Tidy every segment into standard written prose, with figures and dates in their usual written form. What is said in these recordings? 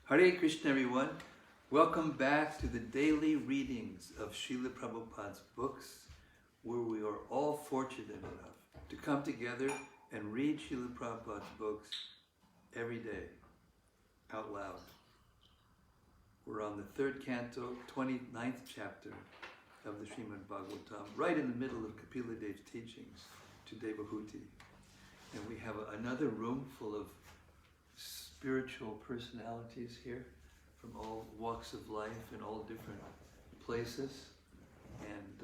Hare Krishna, everyone. Welcome back to the daily readings of Srila Prabhupada's books, where we are all fortunate enough to come together and read Srila Prabhupada's books every day, out loud. We're on the third canto, 29th chapter of the Srimad-Bhagavatam, right in the middle of Kapila Dev's teachings to Devahuti. And we have another room full of spiritual personalities here from all walks of life and all different places. And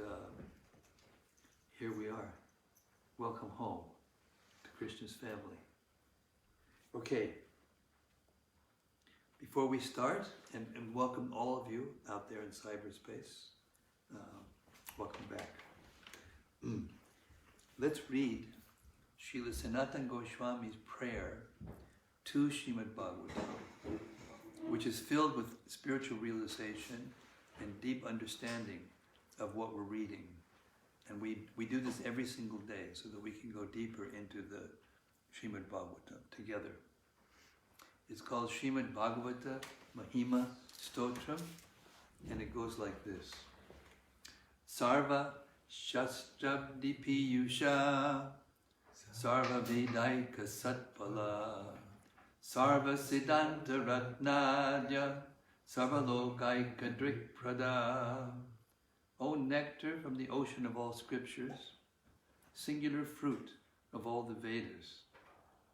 here we are. Welcome home to Krishna's family. Okay. Before we start, and welcome all of you out there in cyberspace. Welcome back. Let's read Srila Sanatana Goswami's prayer to Srimad-Bhagavatam, which is filled with spiritual realization and deep understanding of what we're reading. And we do this every single day so that we can go deeper into the Srimad-Bhagavatam together. It's called Srimad-Bhagavata Mahima Stotram, and it goes like this. Sarva Shastrabdi Piyusha Sarva Vedaika Satpala Sarva Siddhanta Ratnadya Sarva Lokaika Drikprada. O nectar from the ocean of all scriptures, singular fruit of all the Vedas,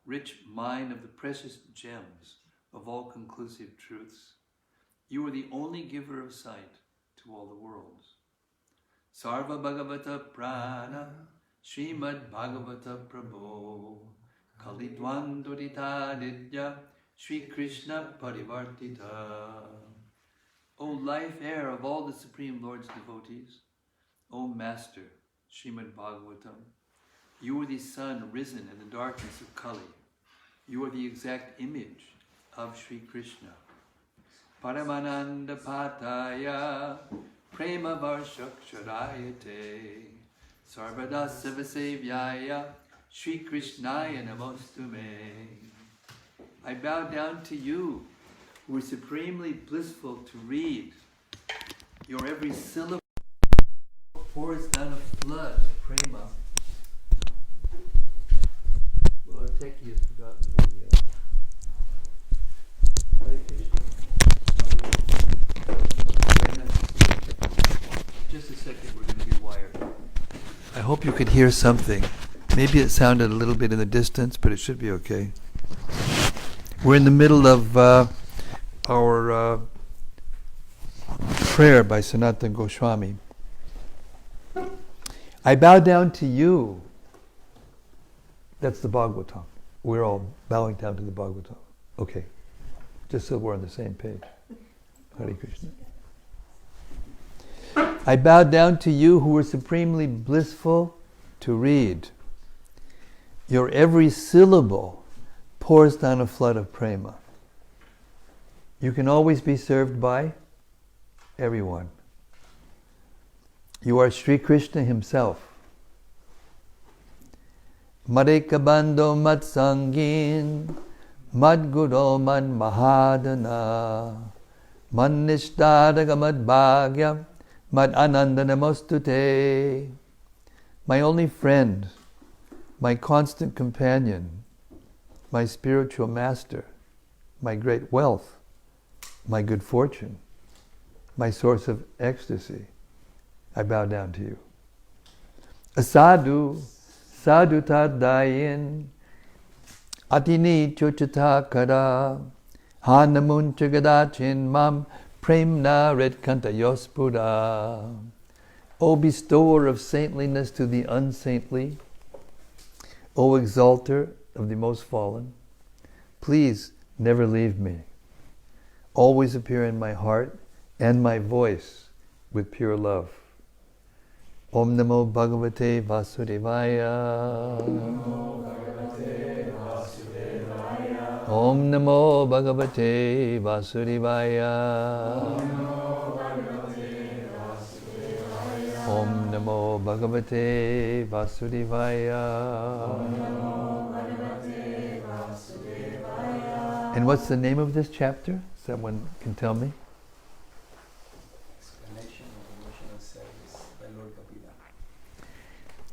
rich mine of the precious gems of all conclusive truths, you are the only giver of sight to all the worlds. Sarva Bhagavata Prana Srimad Bhagavata Prabhu Kalidwan Durita Nidya Sri Krishna Parivartita. O life air of all the Supreme Lord's devotees, O Master Srimad Bhagavatam, you are the sun risen in the darkness of Kali. You are the exact image of Sri Krishna. Paramananda Pataya Prema Varshaksharayate Sarvada Sivasevyaya Sri Krishnaya Namostume. I bow down to you, who are supremely blissful to read. Your every syllable pours down a flood of prema. Well, our techie has forgotten the Hare Krishna. Just a second, we're going to be wired. I hope you could hear something. Maybe it sounded a little bit in the distance, but it should be okay. We're in the middle of our prayer by Sanatana Goswami. I bow down to you. That's the Bhagavatam. We're all bowing down to the Bhagavatam. Okay. Just so we're on the same page. Hare Krishna. I bow down to you who are supremely blissful to read. Your every syllable pours down a flood of prema. You can always be served by everyone. You are Sri Krishna himself. Madekabando matsangin madguro mad mahadana mannishtadagamad bhagyam mad anandanamostute. My only friend, my constant companion, my spiritual master, my great wealth, my good fortune, my source of ecstasy, I bow down to you. Asadu, sadhu tadayin, atini chochata kara, hanamun chagadachin mam premna red kanta yospuda. O bestower of saintliness to the unsaintly, O exalter of the most fallen, please never leave me. Always appear in my heart and my voice with pure love. Om Namo Bhagavate Vasudevaya. Om Namo Bhagavate Vasudevaya. Om Namo Bhagavate Vasudevaya. And what's the name of this chapter? Someone can tell me? Explanation of devotional service by Lord Kapila.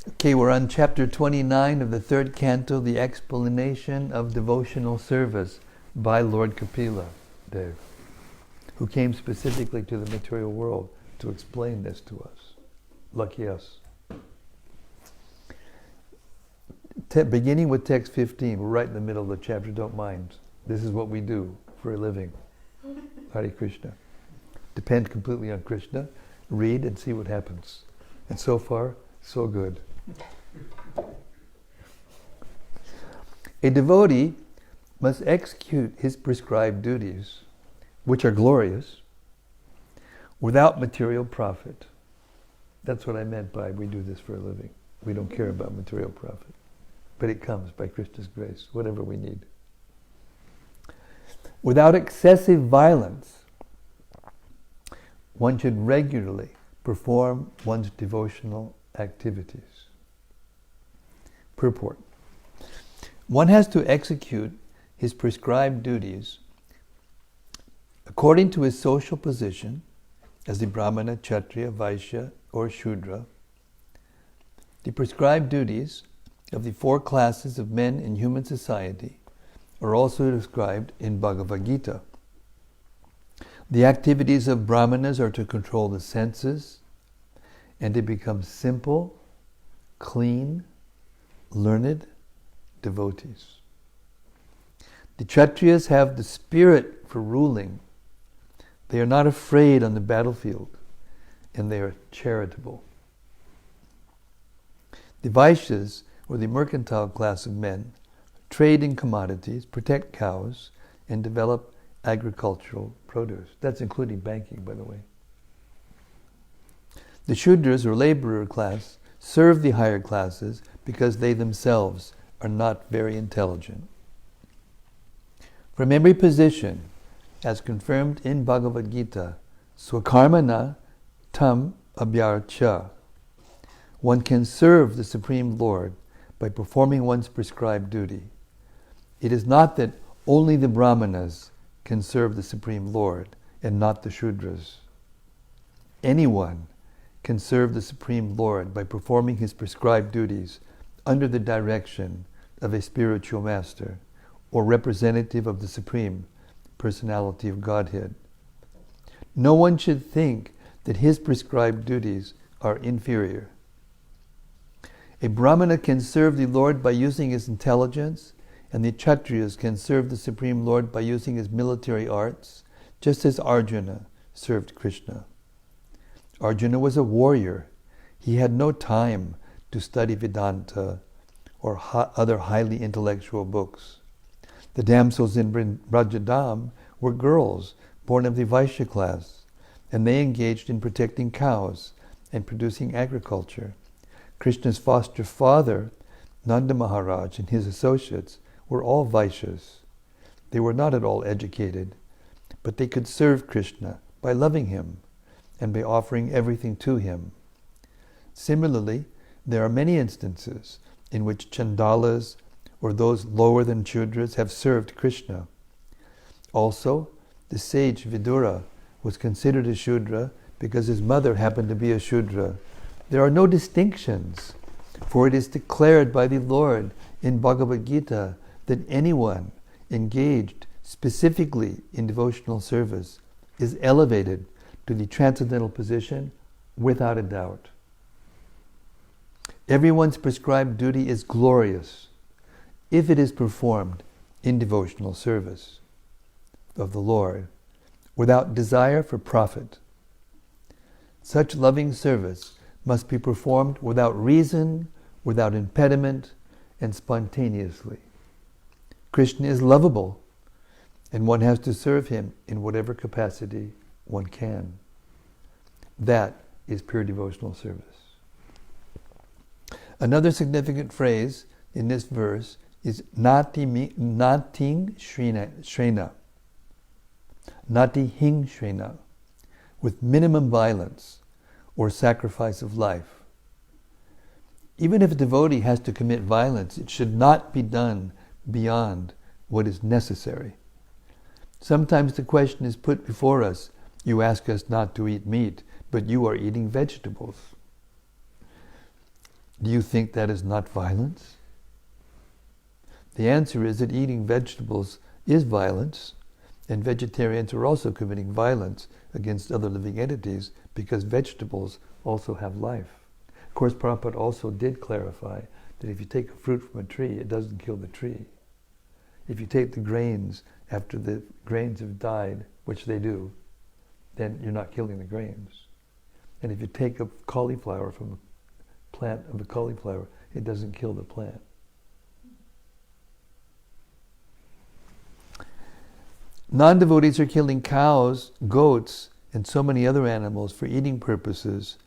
Okay, we're on chapter 29 of the third canto, the explanation of devotional service by Lord Kapila Dev, who came specifically to the material world to explain this to us. Lucky us. Beginning with text 15, we're right in the middle of the chapter, don't mind. This is what we do for a living. Hare Krishna. Depend completely on Krishna, read and see what happens. And so far, so good. A devotee must execute his prescribed duties, which are glorious, without material profit. That's what I meant by we do this for a living. We don't care about material profit. But it comes by Krishna's grace, whatever we need. Without excessive violence, one should regularly perform one's devotional activities. Purport. One has to execute his prescribed duties according to his social position as the Brahmana, Kshatriya, Vaishya, or Shudra. The prescribed duties of the four classes of men in human society are also described in Bhagavad Gita. The activities of Brahmanas are to control the senses and to become simple, clean, learned devotees. The Kshatriyas have the spirit for ruling. They are not afraid on the battlefield, and they are charitable. The Vaishyas, or the mercantile class of men, trade in commodities, protect cows, and develop agricultural produce. That's including banking, by the way. The Shudras, or laborer class, serve the higher classes because they themselves are not very intelligent. From every position, as confirmed in Bhagavad Gita, Swakarmana tam abhyarcha, one can serve the Supreme Lord by performing one's prescribed duty. It is not that only the Brahmanas can serve the Supreme Lord and not the Shudras. Anyone can serve the Supreme Lord by performing his prescribed duties under the direction of a spiritual master or representative of the Supreme Personality of Godhead. No one should think that his prescribed duties are inferior. A Brahmana can serve the Lord by using his intelligence, and the Kshatriyas can serve the Supreme Lord by using his military arts, just as Arjuna served Krishna. Arjuna was a warrior. He had no time to study Vedanta or other highly intellectual books. The damsels in Brajadam were girls born of the Vaishya class, and they engaged in protecting cows and producing agriculture. Krishna's foster father, Nanda Maharaj, and his associates were all Vaishyas. They were not at all educated, but they could serve Krishna by loving him and by offering everything to him. Similarly, there are many instances in which Chandalas or those lower than Shudras have served Krishna. Also, the sage Vidura was considered a Shudra because his mother happened to be a Shudra. There are no distinctions, for it is declared by the Lord in Bhagavad Gita that anyone engaged specifically in devotional service is elevated to the transcendental position without a doubt. Everyone's prescribed duty is glorious if it is performed in devotional service of the Lord without desire for profit. Such loving service must be performed without reason, without impediment, and spontaneously. Krishna is lovable, and one has to serve him in whatever capacity one can. That is pure devotional service. Another significant phrase in this verse is nating shrena, nati hing shrena, with minimum violence or sacrifice of life. Even if a devotee has to commit violence, it should not be done beyond what is necessary. Sometimes the question is put before us, you ask us not to eat meat, but you are eating vegetables. Do you think that is not violence? The answer is that eating vegetables is violence, and vegetarians are also committing violence against other living entities because vegetables also have life. Of course, Prabhupada also did clarify that if you take a fruit from a tree, it doesn't kill the tree. If you take the grains after the grains have died, which they do, then you're not killing the grains. And if you take a cauliflower from a plant of a cauliflower, it doesn't kill the plant. Non-devotees are killing cows, goats, and so many other animals for eating purposes.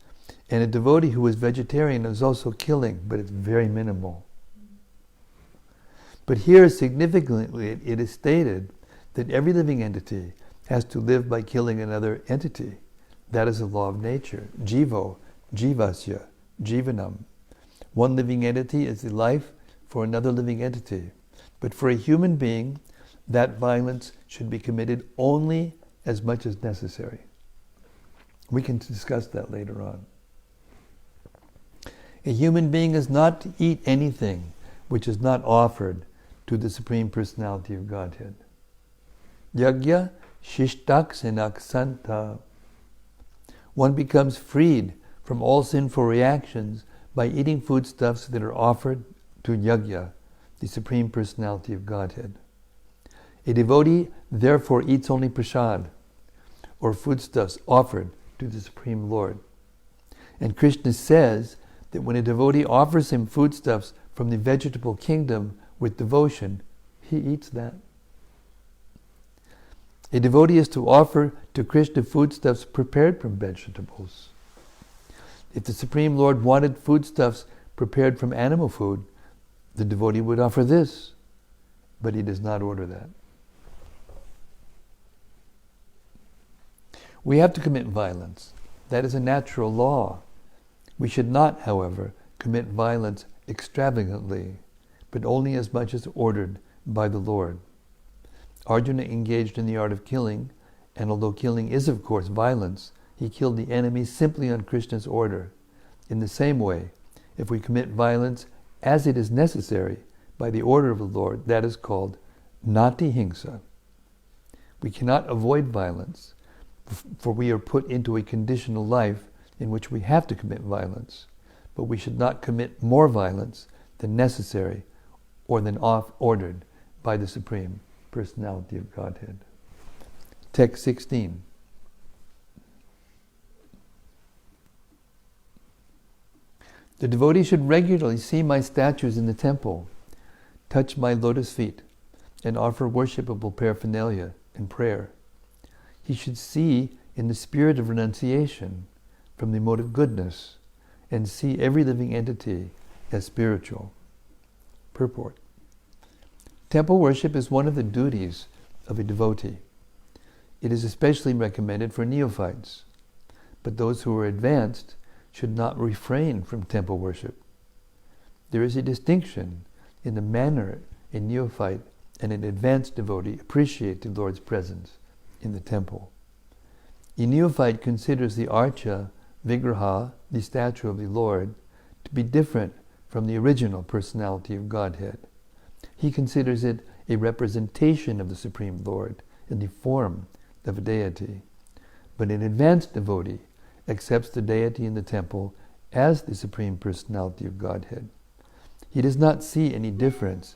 And a devotee who is vegetarian is also killing, but it's very minimal. But here, significantly, it is stated that every living entity has to live by killing another entity. That is a law of nature. Jivo, jivasya, jivanam. One living entity is the life for another living entity. But for a human being, that violence should be committed only as much as necessary. We can discuss that later on. A human being is not to eat anything which is not offered to the Supreme Personality of Godhead. Yagya shishtak sanaksanta. One becomes freed from all sinful reactions by eating foodstuffs that are offered to Yagya, the Supreme Personality of Godhead. A devotee therefore eats only prasad, or foodstuffs offered to the Supreme Lord. And Krishna says that when a devotee offers him foodstuffs from the vegetable kingdom with devotion, he eats that. A devotee is to offer to Krishna foodstuffs prepared from vegetables. If the Supreme Lord wanted foodstuffs prepared from animal food, the devotee would offer this, but he does not order that. We have to commit violence. That is a natural law. We should not, however, commit violence extravagantly, but only as much as ordered by the Lord. Arjuna engaged in the art of killing, and although killing is of course violence, he killed the enemy simply on Krishna's order. In the same way, if we commit violence as it is necessary by the order of the Lord, that is called nati hingsa. We cannot avoid violence, for we are put into a conditional life in which we have to commit violence, but we should not commit more violence than necessary or than ordered by the Supreme Personality of Godhead. Text 16. The devotee should regularly see my statues in the temple, touch my lotus feet, and offer worshipable paraphernalia and prayer. He should see in the spirit of renunciation from the mode of goodness and see every living entity as spiritual. Purport. Temple worship is one of the duties of a devotee. It is especially recommended for neophytes, but those who are advanced should not refrain from temple worship. There is a distinction in the manner a neophyte and an advanced devotee appreciate the Lord's presence in the temple. A neophyte considers the archa, vigraha, the statue of the Lord, to be different from the original personality of Godhead. He considers it a representation of the Supreme Lord in the form of a deity. But an advanced devotee accepts the deity in the temple as the Supreme Personality of Godhead. He does not see any difference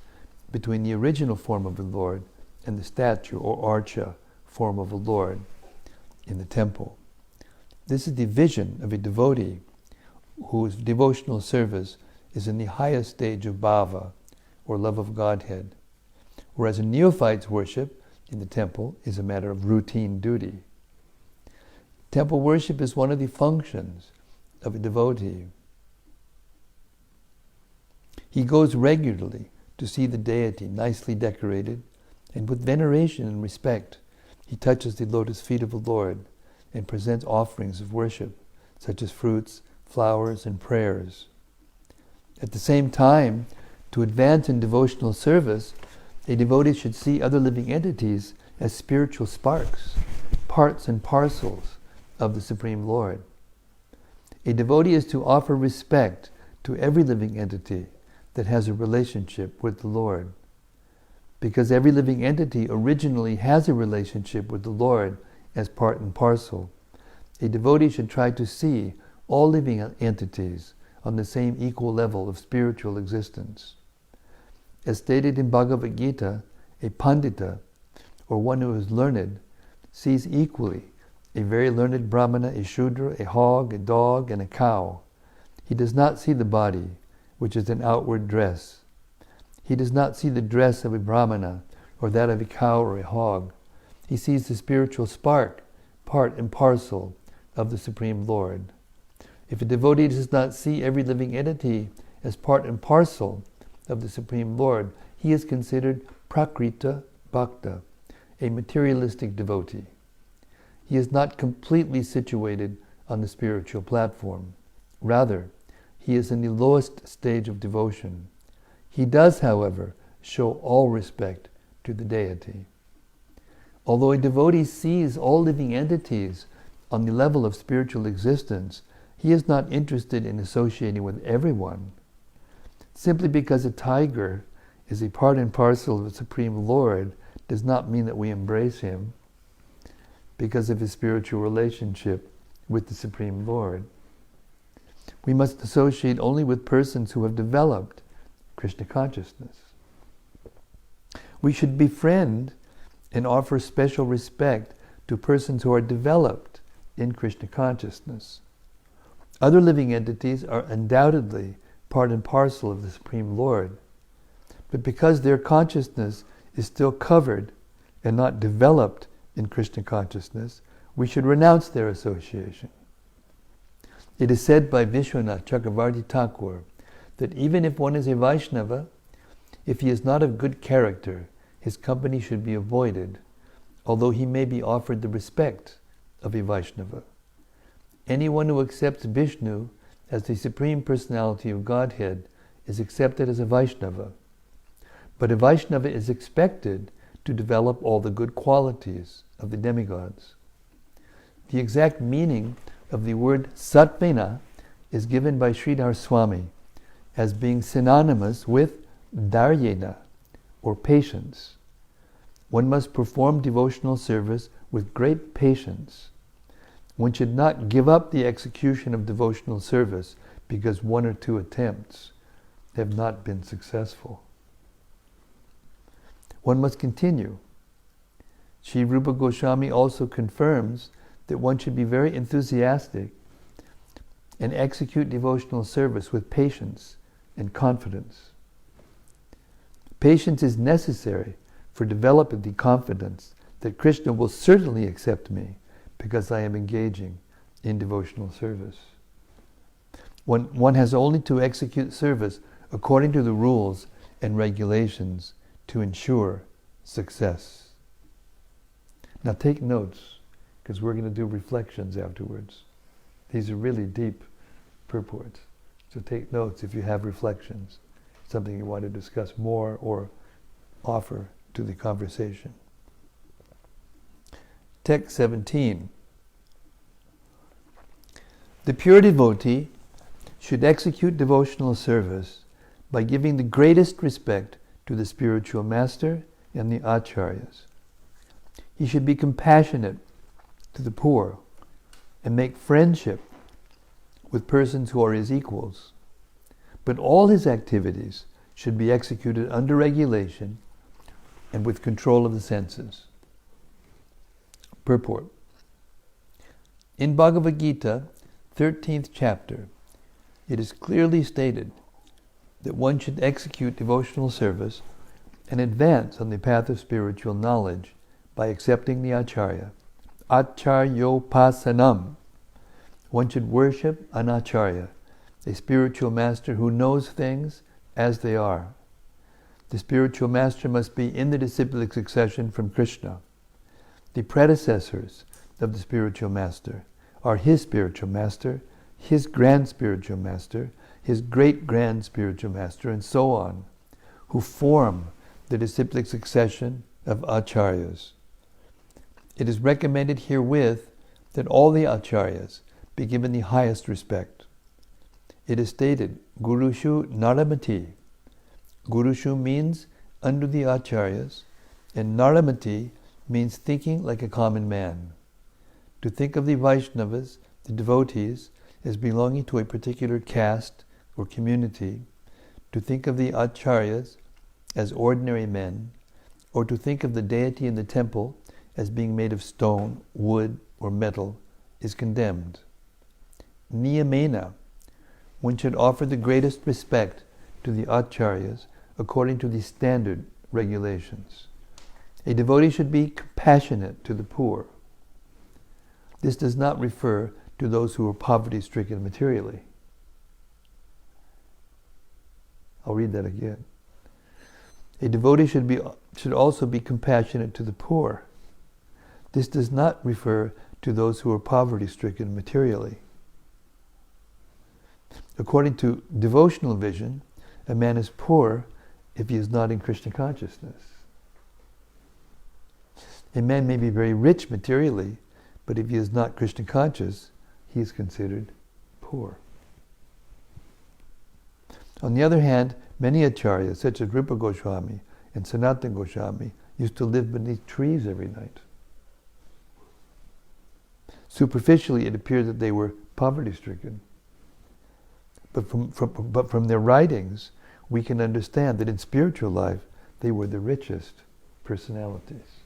between the original form of the Lord and the statue or archa form of the Lord in the temple. This is the vision of a devotee whose devotional service is in the highest stage of bhava, or love of Godhead, whereas a neophyte's worship in the temple is a matter of routine duty. Temple worship is one of the functions of a devotee. He goes regularly to see the deity nicely decorated, and with veneration and respect, he touches the lotus feet of the Lord and presents offerings of worship, such as fruits, flowers, and prayers. At the same time, to advance in devotional service, a devotee should see other living entities as spiritual sparks, parts and parcels of the Supreme Lord. A devotee is to offer respect to every living entity that has a relationship with the Lord. Because every living entity originally has a relationship with the Lord as part and parcel, a devotee should try to see all living entities on the same equal level of spiritual existence. As stated in Bhagavad Gita, a pandita, or one who is learned, sees equally a very learned brahmana, a shudra, a hog, a dog, and a cow. He does not see the body, which is an outward dress. He does not see the dress of a brahmana, or that of a cow or a hog. He sees the spiritual spark, part and parcel of the Supreme Lord. If a devotee does not see every living entity as part and parcel of the Supreme Lord, he is considered prakrita bhakta, a materialistic devotee. He is not completely situated on the spiritual platform. Rather, he is in the lowest stage of devotion. He does, however, show all respect to the deity. Although a devotee sees all living entities on the level of spiritual existence, he is not interested in associating with everyone. Simply because a tiger is a part and parcel of the Supreme Lord does not mean that we embrace him because of his spiritual relationship with the Supreme Lord. We must associate only with persons who have developed Krishna consciousness. We should befriend and offer special respect to persons who are developed in Krishna consciousness. Other living entities are undoubtedly part and parcel of the Supreme Lord, but because their consciousness is still covered and not developed in Krishna consciousness, we should renounce their association. It is said by Vishwanath Chakravarti Thakur that even if one is a Vaishnava, if he is not of good character, his company should be avoided, although he may be offered the respect of a Vaishnava. Anyone who accepts Vishnu as the Supreme Personality of Godhead is accepted as a Vaishnava. But a Vaishnava is expected to develop all the good qualities of the demigods. The exact meaning of the word sattvena is given by Sridhar Swami as being synonymous with dharyena, or patience. One must perform devotional service with great patience. One should not give up the execution of devotional service because one or two attempts have not been successful. One must continue. Sri Rupa Goswami also confirms that one should be very enthusiastic and execute devotional service with patience and confidence. Patience is necessary for developing the confidence that Krishna will certainly accept me because I am engaging in devotional service. One has only to execute service according to the rules and regulations to ensure success. Now take notes, because we're going to do reflections afterwards. These are really deep purports. So take notes if you have reflections, something you want to discuss more or offer to the conversation. Text 17. The pure devotee should execute devotional service by giving the greatest respect to the spiritual master and the acharyas. He should be compassionate to the poor and make friendship with persons who are his equals. But all his activities should be executed under regulation and with control of the senses. Purport. In Bhagavad Gita, 13th chapter, it is clearly stated that one should execute devotional service and advance on the path of spiritual knowledge by accepting the acharya. Acharyopasanam. One should worship an acharya, a spiritual master who knows things as they are. The spiritual master must be in the disciplic succession from Krishna. The predecessors of the spiritual master are his spiritual master, his grand spiritual master, his great-grand spiritual master, and so on, who form the disciplic succession of acharyas. It is recommended herewith that all the acharyas be given the highest respect. It is stated, Gurushu Naramati. Gurushu means under the acharyas, and Naramati means thinking like a common man. To think of the Vaishnavas, the devotees, as belonging to a particular caste or community, to think of the acharyas as ordinary men, or to think of the deity in the temple as being made of stone, wood, or metal, is condemned. Niyamena, one should offer the greatest respect to the acharyas according to the standard regulations. A devotee should be compassionate to the poor. This does not refer to those who are poverty-stricken materially. I'll read that again. A devotee should also be compassionate to the poor. This does not refer to those who are poverty-stricken materially. According to devotional vision, a man is poor if he is not in Krishna consciousness. A man may be very rich materially, but if he is not Krishna conscious, he is considered poor. On the other hand, many acharyas, such as Rupa Goswami and Sanatana Goswami, used to live beneath trees every night. Superficially, it appeared that they were poverty-stricken. But from their writings, we can understand that in spiritual life, they were the richest personalities.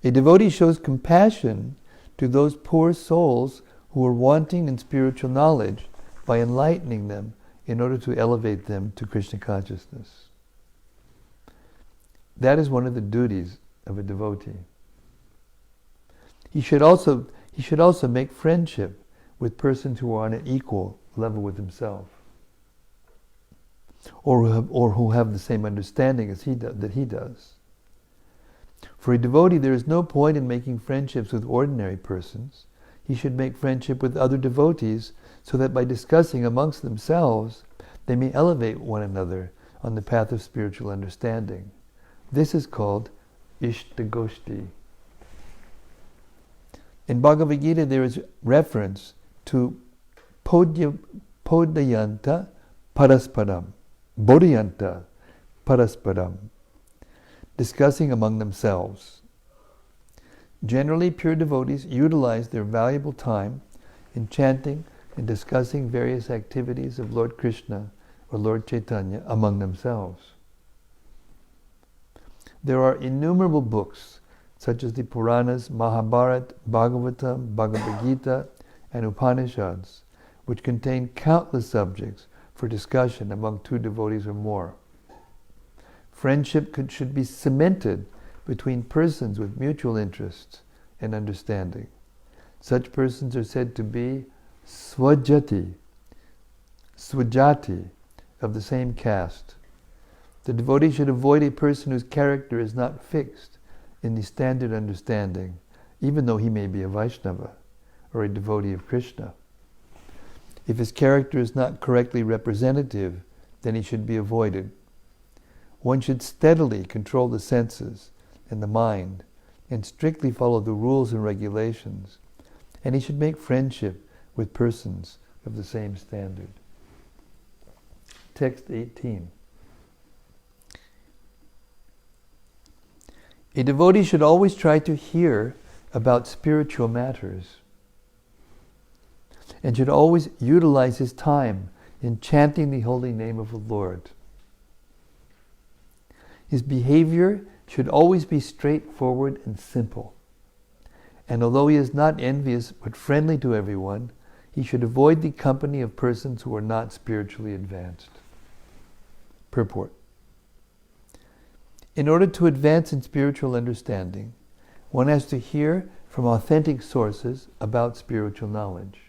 A devotee shows compassion to those poor souls who are wanting in spiritual knowledge by enlightening them in order to elevate them to Krishna consciousness. That is one of the duties of a devotee. He should also make friendship with persons who are on an equal level with himself, or who have the same understanding as that he does. For a devotee, there is no point in making friendships with ordinary persons. He should make friendship with other devotees so that by discussing amongst themselves, they may elevate one another on the path of spiritual understanding. This is called Ishtagoshti. In Bhagavad Gita, there is reference to Podayanta Parasparam, Bodhayanta Parasparam, discussing among themselves. Generally, pure devotees utilize their valuable time in chanting and discussing various activities of Lord Krishna or Lord Chaitanya among themselves. There are innumerable books, such as the Puranas, Mahabharata, Bhagavatam, Bhagavad Gita, and Upanishads, which contain countless subjects for discussion among two devotees or more. Friendship should be cemented between persons with mutual interests and understanding. Such persons are said to be swajati, of the same caste. The devotee should avoid a person whose character is not fixed in the standard understanding, even though he may be a Vaishnava or a devotee of Krishna. If his character is not correctly representative, then he should be avoided. One should steadily control the senses and the mind and strictly follow the rules and regulations, and he should make friendship with persons of the same standard. Text 18. A devotee should always try to hear about spiritual matters and should always utilize his time in chanting the holy name of the Lord. His behavior should always be straightforward and simple. And although he is not envious but friendly to everyone, he should avoid the company of persons who are not spiritually advanced. Purport. In order to advance in spiritual understanding, one has to hear from authentic sources about spiritual knowledge.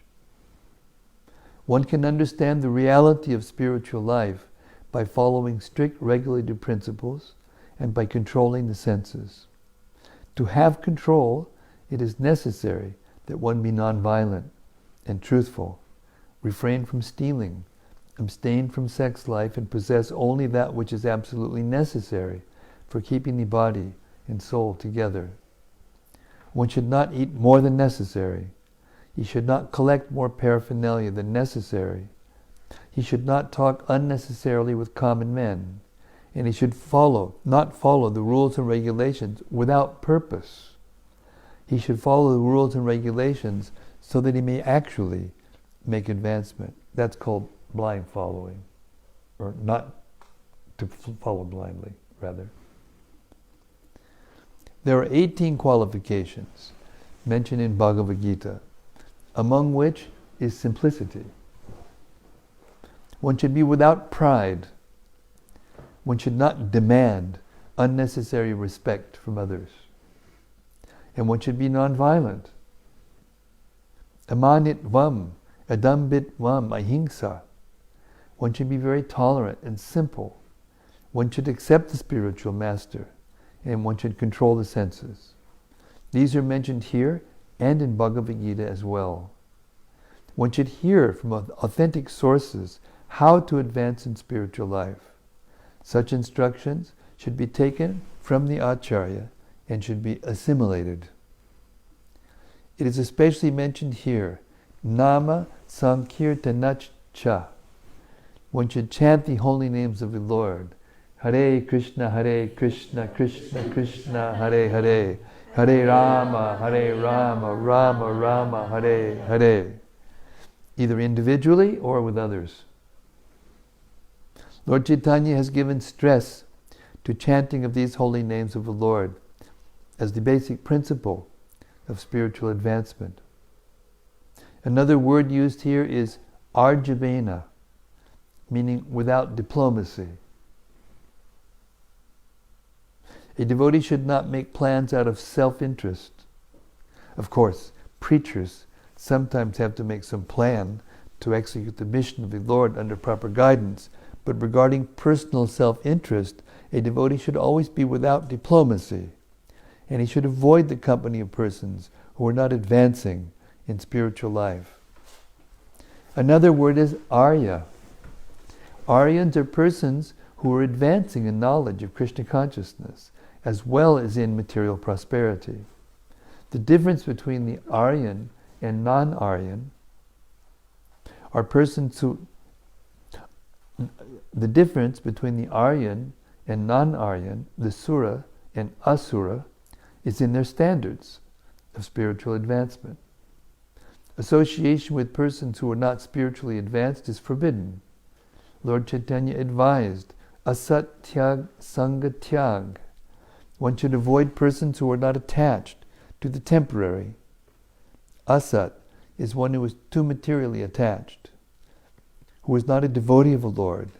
One can understand the reality of spiritual life by following strict regulative principles and by controlling the senses. To have control, it is necessary that one be nonviolent and truthful, refrain from stealing, abstain from sex life, and possess only that which is absolutely necessary for keeping the body and soul together. One should not eat more than necessary. He should not collect more paraphernalia than necessary. He should not talk unnecessarily with common men. And he should not follow the rules and regulations without purpose. He should follow the rules and regulations so that he may actually make advancement. That's called blind following, or not to follow blindly, rather. There are 18 qualifications mentioned in Bhagavad Gita, among which is simplicity. One should be without pride. One should not demand unnecessary respect from others. And one should be non-violent. Amanitvam, adambitvam, ahimsa. One should be very tolerant and simple. One should accept the spiritual master, and one should control the senses. These are mentioned here and in Bhagavad Gita as well. One should hear from authentic sources how to advance in spiritual life. Such instructions should be taken from the Acharya and should be assimilated. It is especially mentioned here, Nama Sankirtanacha. One should chant the holy names of the Lord. Hare Krishna, Krishna Krishna, Hare Hare. Hare Rama, Rama Rama, Hare Hare. Either individually or with others. Lord Chaitanya has given stress to chanting of these holy names of the Lord as the basic principle of spiritual advancement. Another word used here is arjavena, meaning without diplomacy. A devotee should not make plans out of self-interest. Of course, preachers sometimes have to make some plan to execute the mission of the Lord under proper guidance, but regarding personal self-interest, a devotee should always be without diplomacy, and he should avoid the company of persons who are not advancing in spiritual life. Another word is Arya. Aryans are persons who are advancing in knowledge of Krishna consciousness, as well as in material prosperity. The difference between the Aryan and non-Aryan are persons who... The difference between the Aryan and non-Aryan, the Sura and Asura, is in their standards of spiritual advancement. Association with persons who are not spiritually advanced is forbidden. Lord Chaitanya advised, Asat Tyag Sanga Tyag. One should avoid persons who are not attached to the temporary. Asat is one who is too materially attached, who is not a devotee of the Lord,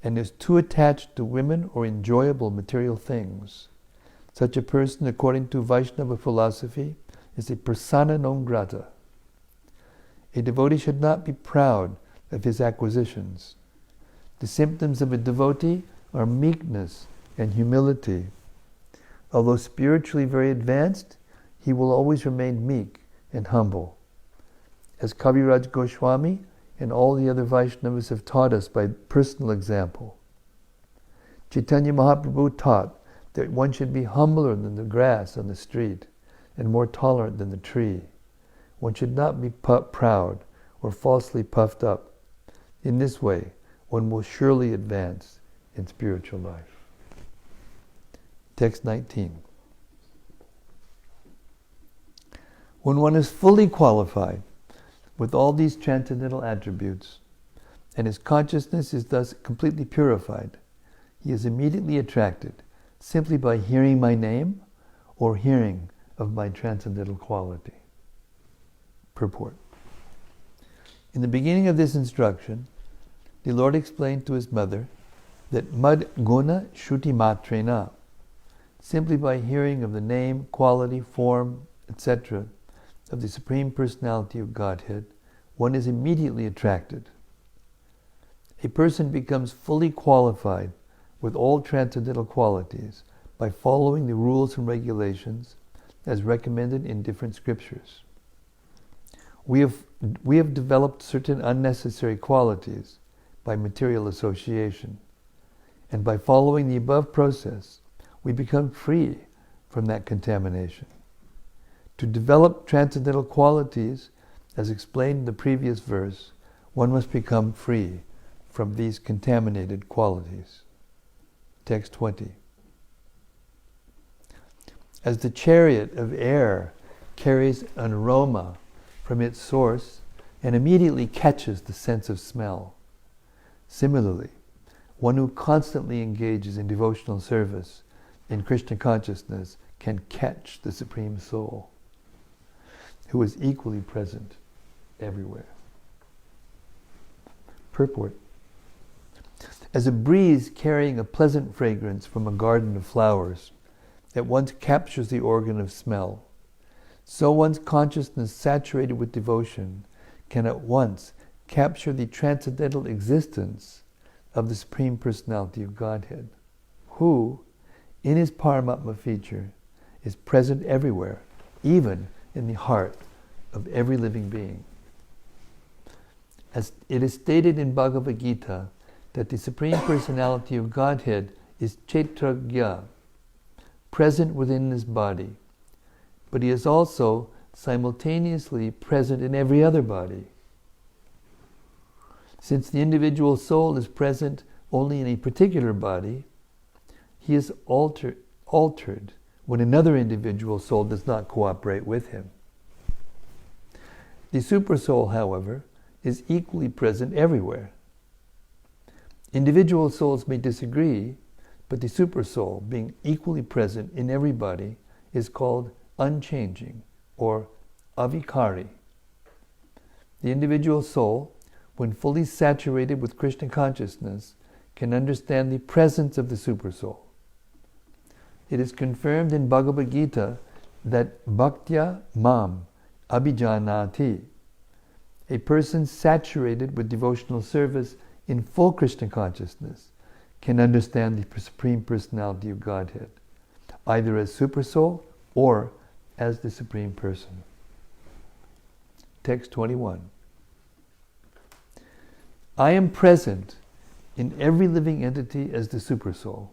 and is too attached to women or enjoyable material things. Such a person, according to Vaishnava philosophy, is a persona non grata. A devotee should not be proud of his acquisitions. The symptoms of a devotee are meekness and humility. Although spiritually very advanced, he will always remain meek and humble. As Kaviraj Goswami and all the other Vaishnavas have taught us by personal example. Chaitanya Mahaprabhu taught that one should be humbler than the grass on the street and more tolerant than the tree. One should not be proud or falsely puffed up. In this way, one will surely advance in spiritual life. Text 19. When one is fully qualified with all these transcendental attributes, and his consciousness is thus completely purified, he is immediately attracted simply by hearing my name or hearing of my transcendental quality. Purport. In the beginning of this instruction, the Lord explained to his mother that mad guna shruti matrena, simply by hearing of the name, quality, form, etc., of the Supreme Personality of Godhead, one is immediately attracted. A person becomes fully qualified with all transcendental qualities by following the rules and regulations as recommended in different scriptures. We have developed certain unnecessary qualities by material association, and by following the above process, we become free from that contamination. To develop transcendental qualities, as explained in the previous verse, one must become free from these contaminated qualities. Text 20. As the chariot of air carries an aroma from its source and immediately catches the sense of smell, similarly, one who constantly engages in devotional service in Krishna consciousness can catch the Supreme Soul, who is equally present everywhere. Purport. As a breeze carrying a pleasant fragrance from a garden of flowers at once captures the organ of smell, so one's consciousness saturated with devotion can at once capture the transcendental existence of the Supreme Personality of Godhead, who, in his Paramatma feature, is present everywhere, even in the heart of every living being. As it is stated in Bhagavad Gita that the Supreme Personality of Godhead is Kshetrajna, present within this body, but he is also simultaneously present in every other body. Since the individual soul is present only in a particular body, he is altered when another individual soul does not cooperate with him. The Supersoul, however, is equally present everywhere. Individual souls may disagree, but the Supersoul, being equally present in everybody, is called unchanging or avikari. The individual soul, when fully saturated with Krishna consciousness, can understand the presence of the Supersoul. It is confirmed in Bhagavad Gita that bhaktya mam abhijanati, a person saturated with devotional service in full Krishna consciousness, can understand the Supreme Personality of Godhead, either as Supersoul or as the Supreme Person. Text 21. I am present in every living entity as the Supersoul.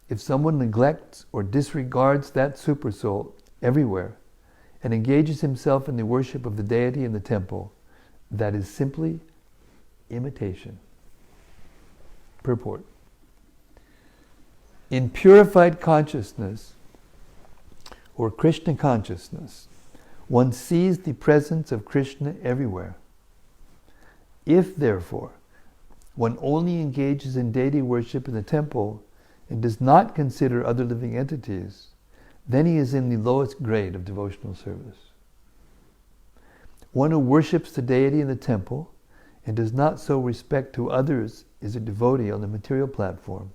If someone neglects or disregards that Supersoul everywhere and engages himself in the worship of the deity in the temple, that is simply imitation. Purport. In purified consciousness, or Krishna consciousness, one sees the presence of Krishna everywhere. If, therefore, one only engages in deity worship in the temple and does not consider other living entities, then he is in the lowest grade of devotional service. One who worships the deity in the temple and does not show respect to others is a devotee on the material platform,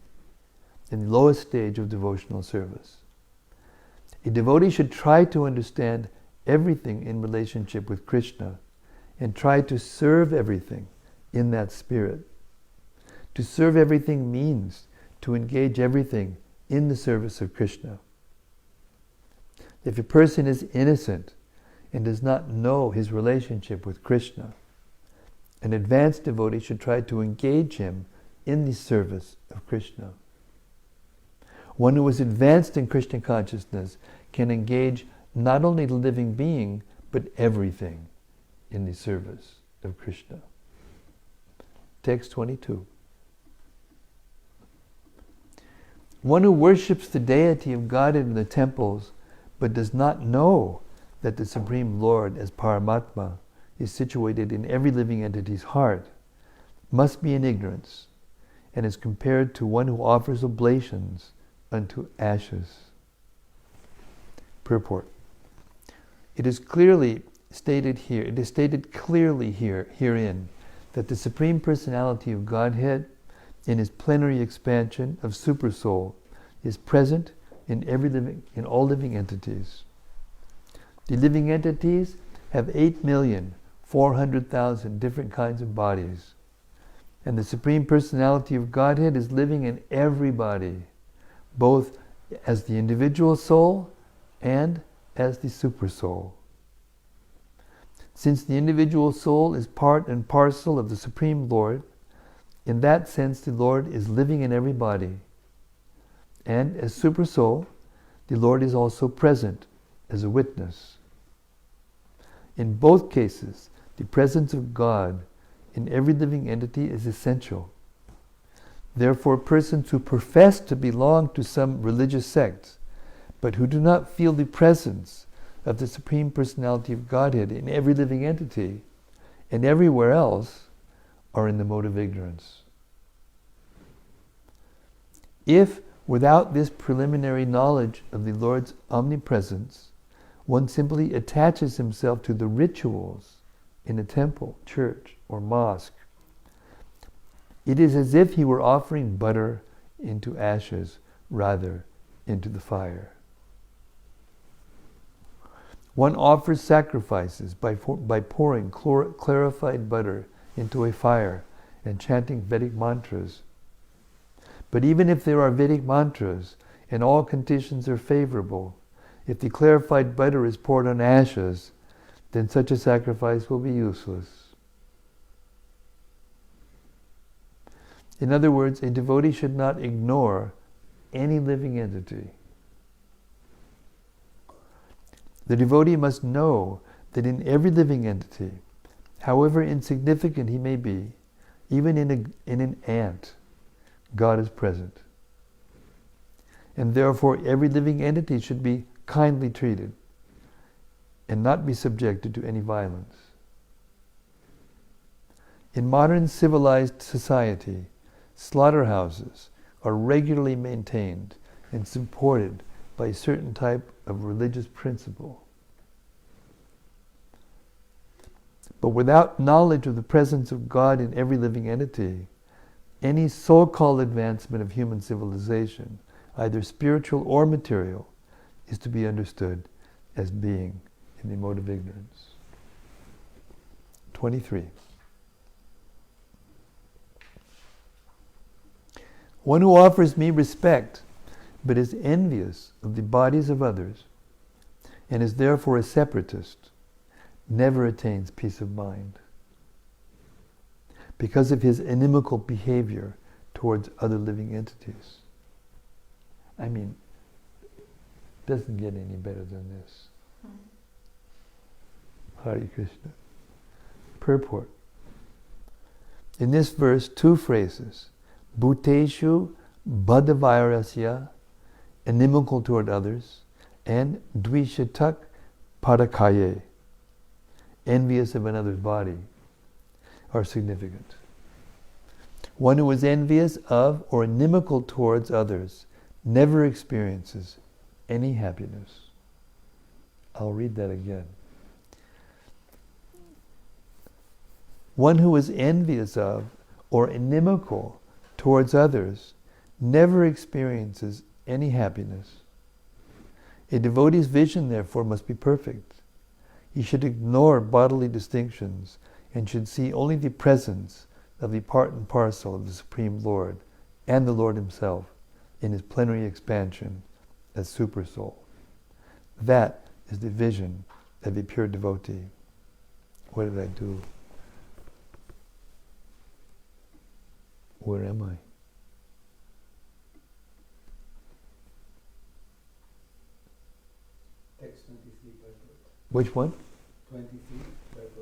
in the lowest stage of devotional service. A devotee should try to understand everything in relationship with Krishna and try to serve everything in that spirit. To serve everything means to engage everything in the service of Krishna. If a person is innocent and does not know his relationship with Krishna, an advanced devotee should try to engage him in the service of Krishna. One who is advanced in Krishna consciousness can engage not only the living being, but everything in the service of Krishna. Text 22. One who worships the deity of Godhead in the temples, but does not know that the Supreme Lord as Paramatma is situated in every living entity's heart, must be in ignorance, and is compared to one who offers oblations unto ashes. Purport. It is clearly stated herein that the Supreme Personality of Godhead, in his plenary expansion of Supersoul, is present in all living entities. The living entities have 8,400,000 different kinds of bodies, and the Supreme Personality of Godhead is living in every body, both as the individual soul and as the Supersoul. Since the individual soul is part and parcel of the Supreme Lord, in that sense the Lord is living in every body. And as Supersoul, the Lord is also present as a witness. In both cases, the presence of God in every living entity is essential. Therefore, persons who profess to belong to some religious sect, but who do not feel the presence of the Supreme Personality of Godhead in every living entity and everywhere else, are in the mode of ignorance. If, without this preliminary knowledge of the Lord's omnipresence, one simply attaches himself to the rituals in a temple, church, or mosque, it is as if he were offering butter into ashes rather into the fire. One offers sacrifices by pouring clarified butter into a fire and chanting Vedic mantras. But even if there are Vedic mantras and all conditions are favorable, if the clarified butter is poured on ashes, then such a sacrifice will be useless. In other words, a devotee should not ignore any living entity. The devotee must know that in every living entity, however insignificant he may be, even in an ant, God is present. And therefore every living entity should be kindly treated and not be subjected to any violence. In modern civilized society, slaughterhouses are regularly maintained and supported by a certain type of religious principle. But without knowledge of the presence of God in every living entity, any so-called advancement of human civilization, either spiritual or material, is to be understood as being in the mode of ignorance. 23. One who offers me respect, but is envious of the bodies of others, and is therefore a separatist, never attains peace of mind, because of his inimical behavior towards other living entities. I mean, doesn't get any better than this. Hare Krishna. Purport. In this verse, two phrases, Bhuteshu Bhadavirasya, inimical toward others, and Dvishatak Padakaye, envious of another's body, are significant. One who is envious of or inimical towards others never experiences any happiness. I'll read that again. One who is envious of or inimical towards others never experiences any happiness. A devotee's vision, therefore, must be perfect. He should ignore bodily distinctions and should see only the presence of the part and parcel of the Supreme Lord and the Lord Himself in His plenary expansion as Supersoul. That is the vision of a pure devotee. What did I do? Where am I? Text 23. Which one? 23.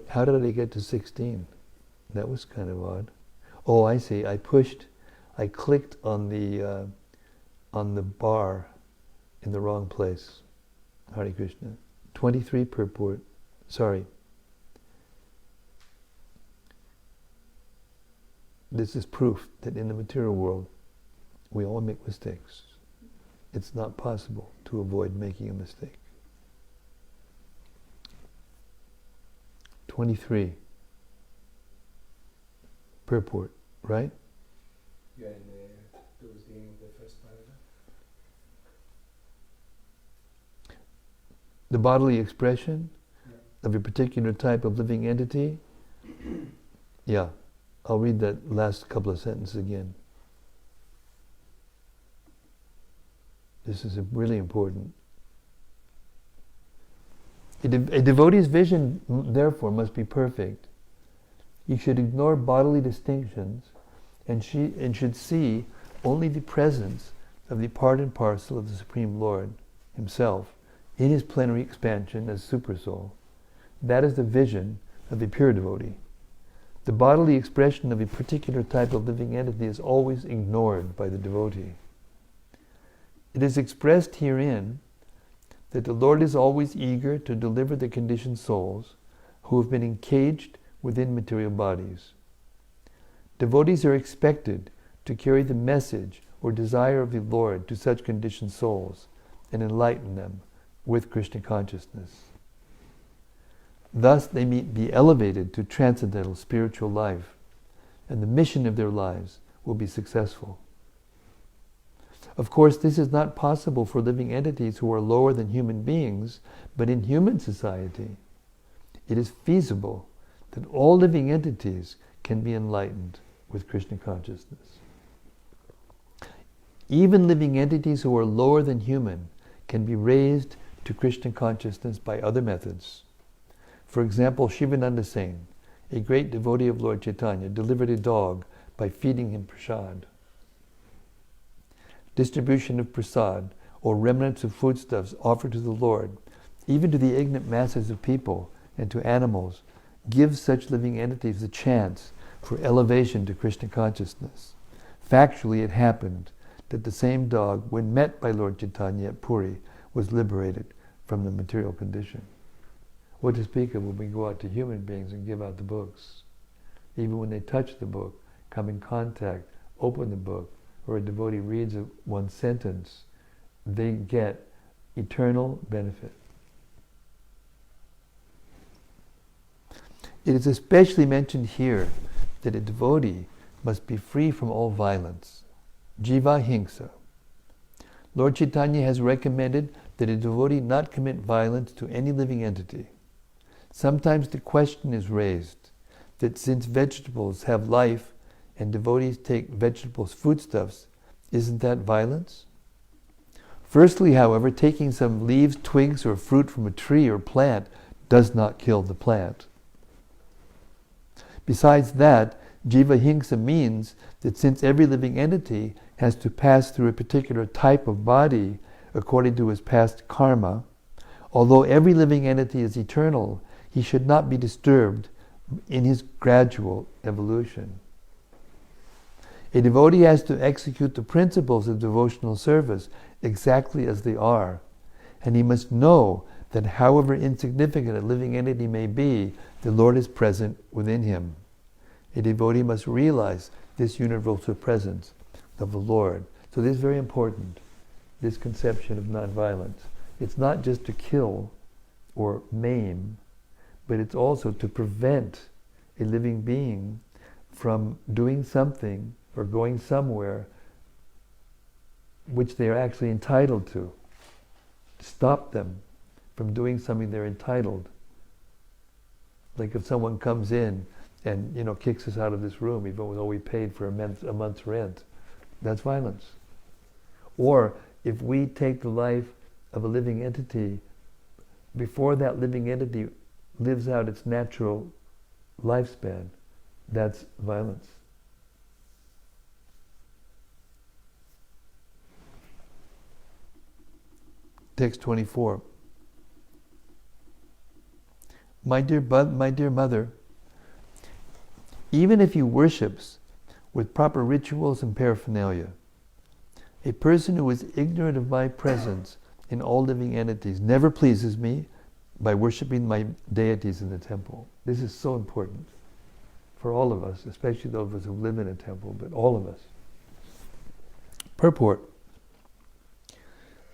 How did I get to 16? That was kind of odd. Oh, I see. I clicked on the bar in the wrong place. Hare Krishna. 23 purport. Sorry. This is proof that in the material world, we all make mistakes. It's not possible to avoid making a mistake. 23. Purport, right? You are in towards the end of the first paragraph. The bodily expression Yeah. of a particular type of living entity. Yeah, I'll read that last couple of sentences again. This is really important. A devotee's vision, therefore, must be perfect. He should ignore bodily distinctions and should see only the presence of the part and parcel of the Supreme Lord Himself in His plenary expansion as Supersoul. That is the vision of a pure devotee. The bodily expression of a particular type of living entity is always ignored by the devotee. It is expressed herein that the Lord is always eager to deliver the conditioned souls who have been encaged within material bodies. Devotees are expected to carry the message or desire of the Lord to such conditioned souls and enlighten them with Krishna consciousness. Thus they may be elevated to transcendental spiritual life, and the mission of their lives will be successful. Of course, this is not possible for living entities who are lower than human beings, but in human society, it is feasible that all living entities can be enlightened with Krishna consciousness. Even living entities who are lower than human can be raised to Krishna consciousness by other methods. For example, Shivananda Sen, a great devotee of Lord Chaitanya, delivered a dog by feeding him prasad. Distribution of prasad, or remnants of foodstuffs offered to the Lord, even to the ignorant masses of people and to animals, gives such living entities the chance for elevation to Krishna consciousness. Factually, it happened that the same dog, when met by Lord Chaitanya at Puri, was liberated from the material condition. What to speak of when we go out to human beings and give out the books? Even when they touch the book, come in contact, open the book, or a devotee reads one sentence, they get eternal benefit. It is especially mentioned here that a devotee must be free from all violence. Jiva Hingsa. Lord Chaitanya has recommended that a devotee not commit violence to any living entity. Sometimes the question is raised that since vegetables have life and devotees take vegetables foodstuffs, isn't that violence? Firstly, however, taking some leaves, twigs, or fruit from a tree or plant does not kill the plant. Besides that, Jiva Hingsa means that since every living entity has to pass through a particular type of body according to his past karma, although every living entity is eternal, he should not be disturbed in his gradual evolution. A devotee has to execute the principles of devotional service exactly as they are, and he must know that however insignificant a living entity may be, the Lord is present within him. A devotee must realize this universal presence of the Lord. So this is very important, this conception of nonviolence. It's not just to kill or maim, but it's also to prevent a living being from doing something or going somewhere which they are actually entitled to. Stop them from doing something they're entitled. Like if someone comes in and kicks us out of this room even though we paid for a month's rent, that's violence. Or if we take the life of a living entity before that living entity lives out its natural lifespan, that's violence. Text 24. My dear mother, even if he worships with proper rituals and paraphernalia, a person who is ignorant of my presence in all living entities never pleases me by worshiping my deities in the temple. This is so important for all of us, especially those of us who live in a temple, but all of us. Purport.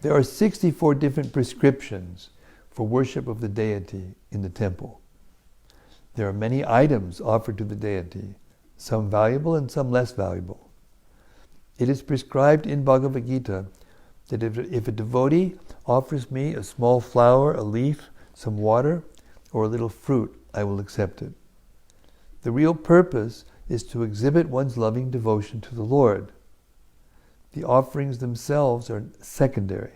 There are 64 different prescriptions for worship of the deity in the temple. There are many items offered to the deity, some valuable and some less valuable. It is prescribed in Bhagavad Gita that if a devotee offers me a small flower, a leaf, some water, or a little fruit, I will accept it. The real purpose is to exhibit one's loving devotion to the Lord. The offerings themselves are secondary.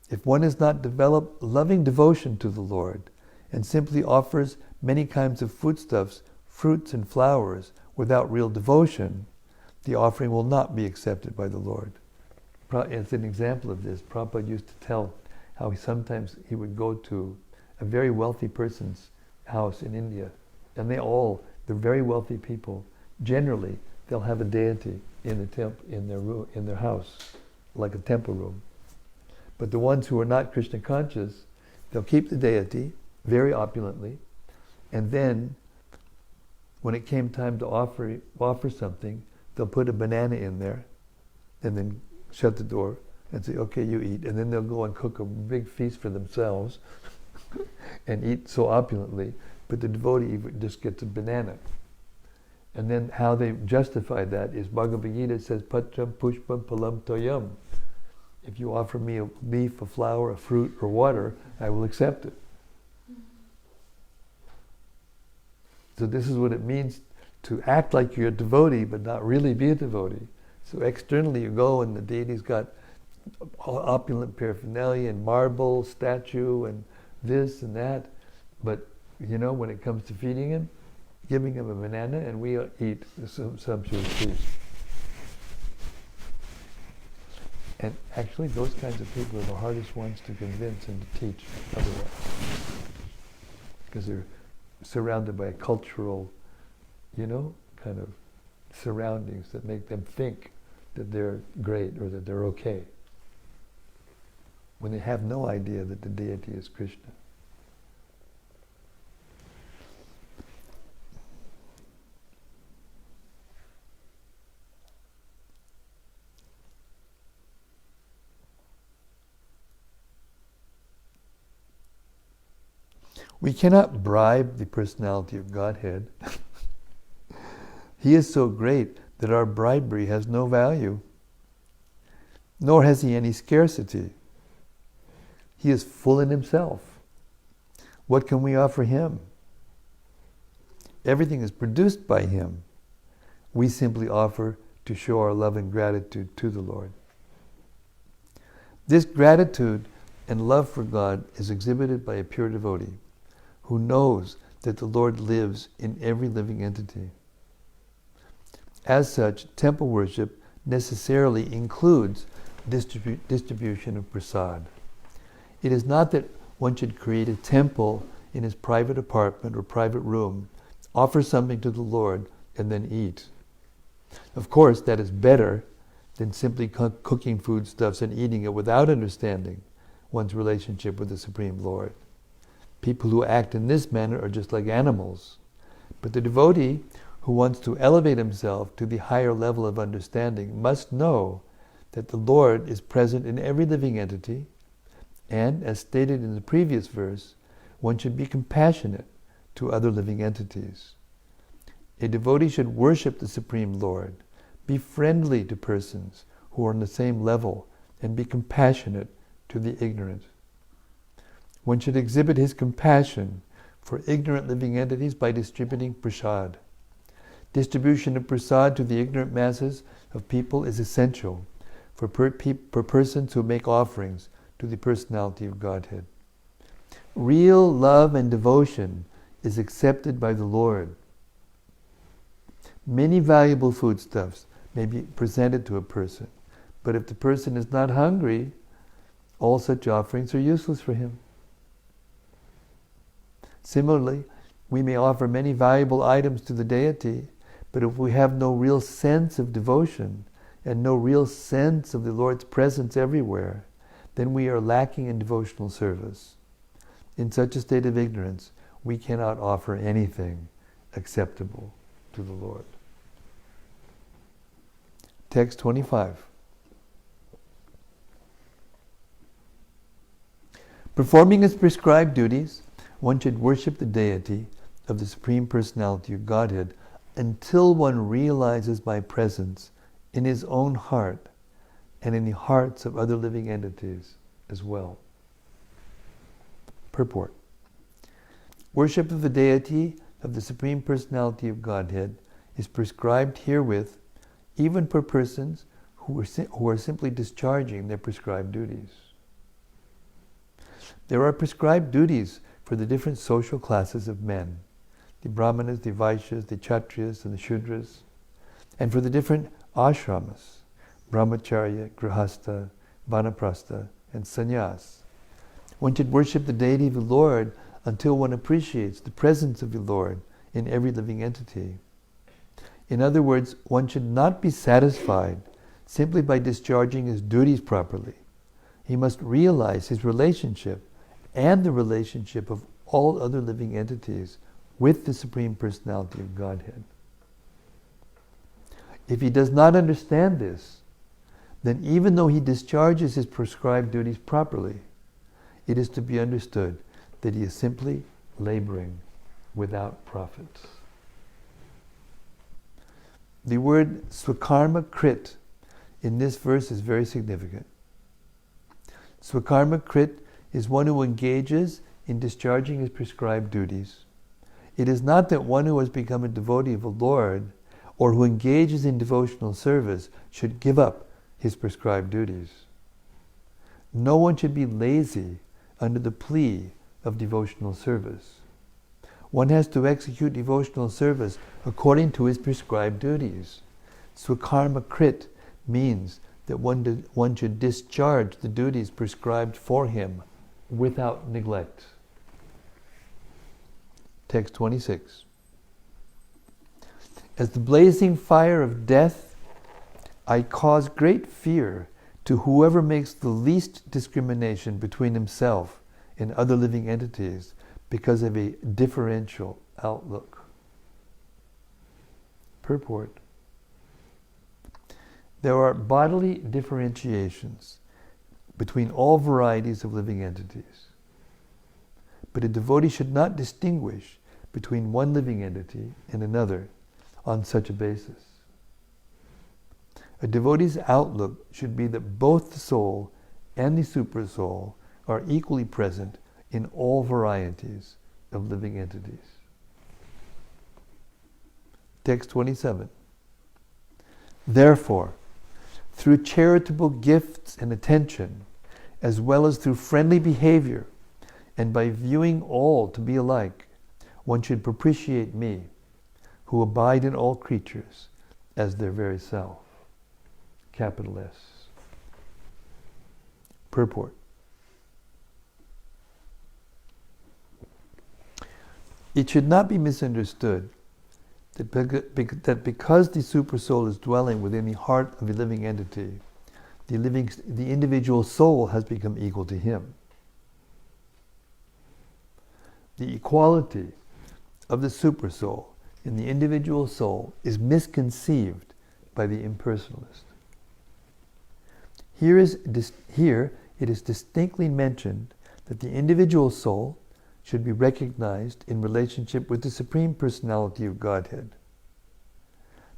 If one has not developed loving devotion to the Lord and simply offers many kinds of foodstuffs, fruits and flowers without real devotion, the offering will not be accepted by the Lord. as an example of this, Prabhupada used to tell how sometimes he would go to a very wealthy person's house in India, and they're very wealthy people. Generally, they'll have a deity in their house, like a temple room. But the ones who are not Krishna conscious, they'll keep the deity very opulently, and then when it came time to offer something, they'll put a banana in there, and then shut the door and say, okay, you eat. And then they'll go and cook a big feast for themselves and eat so opulently, but the devotee just gets a banana. And then how they justify that is Bhagavad Gita says, Patram Pushpam Palam Toyam. If you offer me a leaf, a flower, a fruit, or water, I will accept it. So this is what it means to act like you're a devotee, but not really be a devotee. So externally you go and the deity's got opulent paraphernalia and marble, statue, and this and that. But when it comes to feeding him, giving him a banana, and we eat the sumptuous feast. And actually those kinds of people are the hardest ones to convince and to teach otherwise. Because they're surrounded by a cultural, kind of surroundings that make them think that they're great or that they're okay, when they have no idea that the deity is Krishna. We cannot bribe the personality of Godhead. He is so great that our bribery has no value, nor has he any scarcity. He is full in himself. What can we offer him? Everything is produced by him. We simply offer to show our love and gratitude to the Lord. This gratitude and love for God is exhibited by a pure devotee who knows that the Lord lives in every living entity. As such, temple worship necessarily includes distribution of prasad. It is not that one should create a temple in his private apartment or private room, offer something to the Lord, and then eat. Of course, that is better than simply cooking foodstuffs and eating it without understanding one's relationship with the Supreme Lord. People who act in this manner are just like animals. But the devotee who wants to elevate himself to the higher level of understanding must know that the Lord is present in every living entity, and, as stated in the previous verse, one should be compassionate to other living entities. A devotee should worship the Supreme Lord, be friendly to persons who are on the same level, and be compassionate to the ignorant. One should exhibit his compassion for ignorant living entities by distributing prasad. Distribution of prasad to the ignorant masses of people is essential for persons who make offerings to the personality of Godhead. Real love and devotion is accepted by the Lord. Many valuable foodstuffs may be presented to a person, but if the person is not hungry, all such offerings are useless for him. Similarly, we may offer many valuable items to the deity, but if we have no real sense of devotion and no real sense of the Lord's presence everywhere, then we are lacking in devotional service. In such a state of ignorance, we cannot offer anything acceptable to the Lord. Text 25. Performing his prescribed duties, one should worship the deity of the Supreme Personality of Godhead until one realizes my presence in his own heart and in the hearts of other living entities as well. Purport. Worship of the deity of the Supreme Personality of Godhead is prescribed herewith even for persons who are simply discharging their prescribed duties. There are prescribed duties for the different social classes of men, the Brahmanas, the Vaishyas, the Kshatriyas, and the Shudras, and for the different ashramas, brahmacharya, grihastha, vanaprastha, and sannyas. One should worship the deity of the Lord until one appreciates the presence of the Lord in every living entity. In other words, one should not be satisfied simply by discharging his duties properly. He must realize his relationship and the relationship of all other living entities with the Supreme Personality of Godhead. If he does not understand this, then even though he discharges his prescribed duties properly, it is to be understood that he is simply laboring without profit. The word swakarma krit in this verse is very significant. Swakarma krit is one who engages in discharging his prescribed duties. It is not that one who has become a devotee of the Lord or who engages in devotional service should give up his prescribed duties. No one should be lazy under the plea of devotional service. One has to execute devotional service according to his prescribed duties. Swakarma krit means that one should discharge the duties prescribed for him without neglect. Text 26. As the blazing fire of death, I cause great fear to whoever makes the least discrimination between himself and other living entities because of a differential outlook. Purport. There are bodily differentiations between all varieties of living entities, but a devotee should not distinguish between one living entity and another on such a basis. A devotee's outlook should be that both the soul and the supersoul are equally present in all varieties of living entities. Text 27. Therefore, through charitable gifts and attention, as well as through friendly behavior, and by viewing all to be alike, one should propitiate me, who abide in all creatures as their very self. Capital S. Purport. It should not be misunderstood that because the supersoul is dwelling within the heart of a living entity, the individual soul has become equal to him. The equality of the supersoul in the individual soul is misconceived by the impersonalist. Here it is distinctly mentioned that the individual soul should be recognized in relationship with the Supreme Personality of Godhead.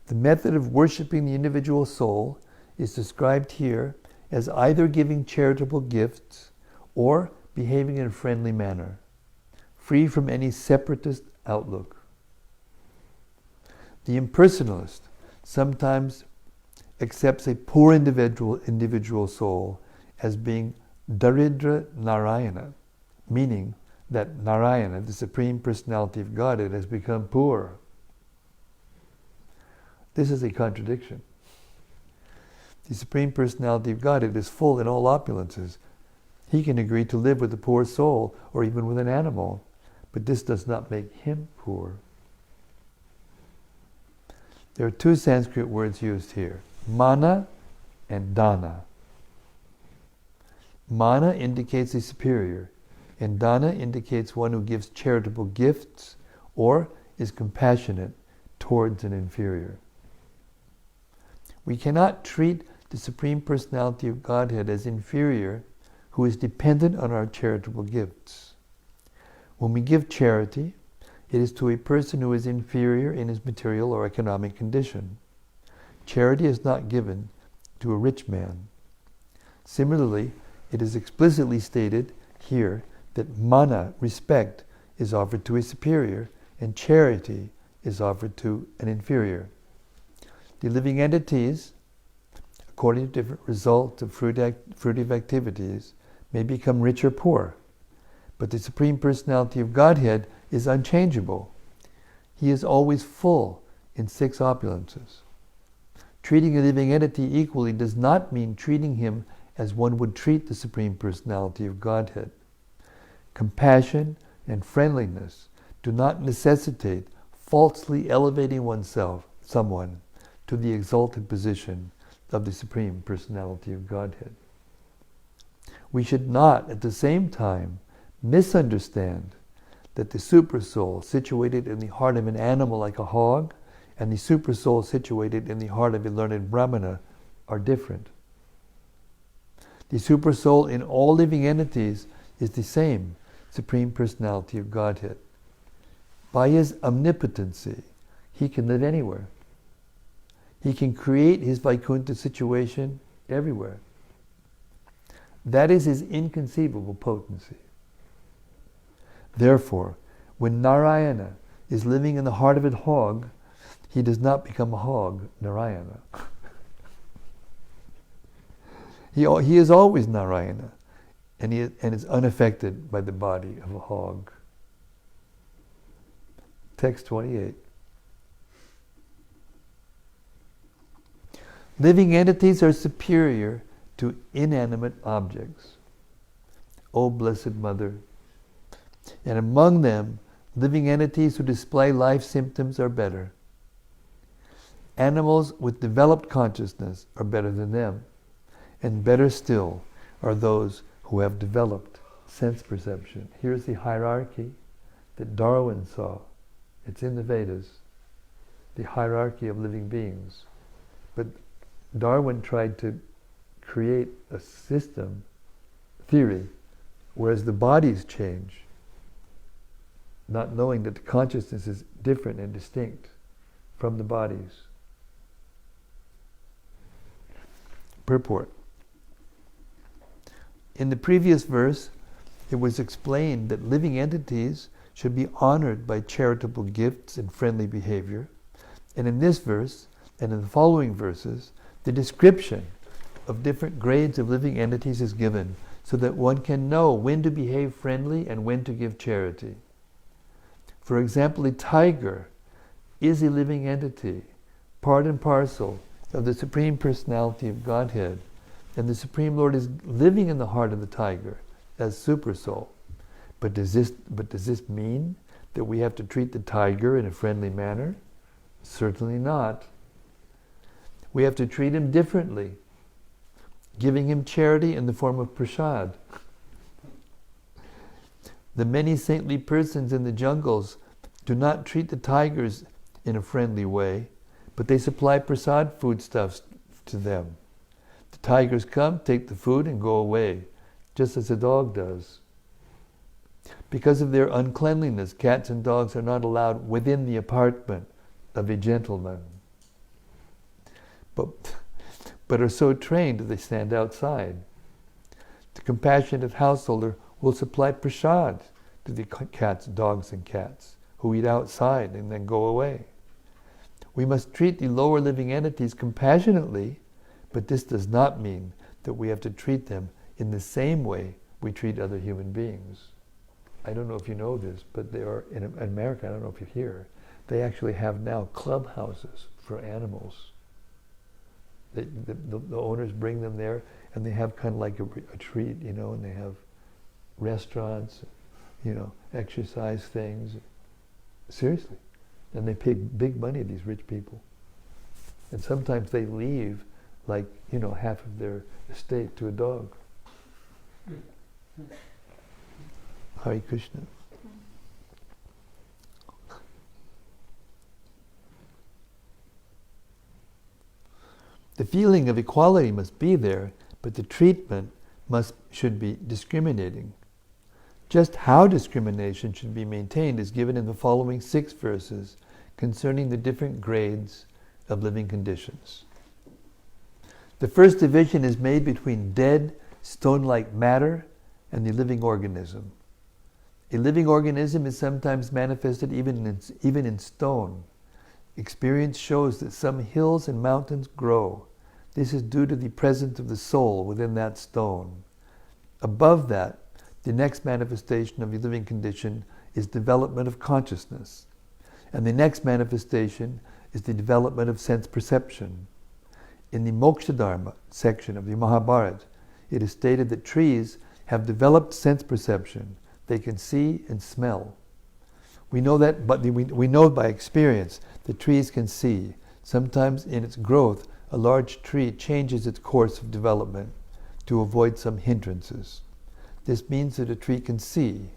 The method of worshiping the individual soul is described here as either giving charitable gifts or behaving in a friendly manner, free from any separatist outlook. The impersonalist sometimes accepts a poor individual soul as being Daridra Narayana, meaning that Narayana, the Supreme Personality of Godhead, has become poor. This is a contradiction. The Supreme Personality of Godhead is full in all opulences. He can agree to live with a poor soul or even with an animal, but this does not make him poor. There are two Sanskrit words used here, mana and dana. Mana indicates a superior, and dana indicates one who gives charitable gifts or is compassionate towards an inferior. We cannot treat the Supreme Personality of Godhead as inferior who is dependent on our charitable gifts. When we give charity, it is to a person who is inferior in his material or economic condition. Charity is not given to a rich man. Similarly, it is explicitly stated here that mana, respect, is offered to a superior and charity is offered to an inferior. The living entities, according to different results of fruitive activities, may become rich or poor, but the Supreme Personality of Godhead is unchangeable. He is always full in 6 opulences. Treating a living entity equally does not mean treating him as one would treat the Supreme Personality of Godhead. Compassion and friendliness do not necessitate falsely elevating someone, to the exalted position of the Supreme Personality of Godhead. We should not, at the same time, misunderstand that the supersoul situated in the heart of an animal like a hog and the supersoul situated in the heart of a learned Brahmana are different. The supersoul in all living entities is the same Supreme Personality of Godhead. By his omnipotency, he can live anywhere. He can create his Vaikuntha situation everywhere. That is his inconceivable potency. Therefore, when Narayana is living in the heart of a hog, he does not become a hog, Narayana. He is always Narayana, and is unaffected by the body of a hog. Text 28. Living entities are superior to inanimate objects, O Blessed Mother. And among them, living entities who display life symptoms are better. Animals with developed consciousness are better than them, and better still are those who have developed sense perception. Here's the hierarchy that Darwin saw. It's in the Vedas, the hierarchy of living beings. But Darwin tried to create a system, theory, whereas the bodies change, not knowing that the consciousness is different and distinct from the bodies. Purport. In the previous verse, it was explained that living entities should be honored by charitable gifts and friendly behavior. And in this verse, and in the following verses, the description of different grades of living entities is given so that one can know when to behave friendly and when to give charity. For example, a tiger is a living entity, part and parcel of the Supreme Personality of Godhead, and the Supreme Lord is living in the heart of the tiger as Supersoul. But does this mean that we have to treat the tiger in a friendly manner? Certainly not. We have to treat him differently, giving him charity in the form of prasad. The many saintly persons in the jungles do not treat the tigers in a friendly way, but they supply prasad foodstuffs to them. The tigers come, take the food, and go away, just as a dog does. Because of their uncleanliness, cats and dogs are not allowed within the apartment of a gentleman, but are so trained that they stand outside. The compassionate householder will supply prasad to the cats, dogs, and cats, who eat outside and then go away. We must treat the lower living entities compassionately, but this does not mean that we have to treat them in the same way we treat other human beings. I don't know if you know this, but they are in America, I don't know if you hear, they actually have now clubhouses for animals. The owners bring them there, and they have kind of like a treat, and they have restaurants, exercise things. Seriously. And they pay big money, these rich people. And sometimes they leave half of their estate to a dog. Hare Krishna. The feeling of equality must be there, but the treatment should be discriminating. Just how discrimination should be maintained is given in the following 6 verses concerning the different grades of living conditions. The first division is made between dead, stone-like matter and the living organism. A living organism is sometimes manifested even in stone. Experience shows that some hills and mountains grow. This is due to the presence of the soul within that stone. Above that, the next manifestation of the living condition is development of consciousness. And the next manifestation is the development of sense perception. In the Moksha Dharma section of the Mahabharata, it is stated that trees have developed sense perception. They can see and smell. We know that, but we know by experience that trees can see. Sometimes in its growth, a large tree changes its course of development to avoid some hindrances. This means that a tree can see,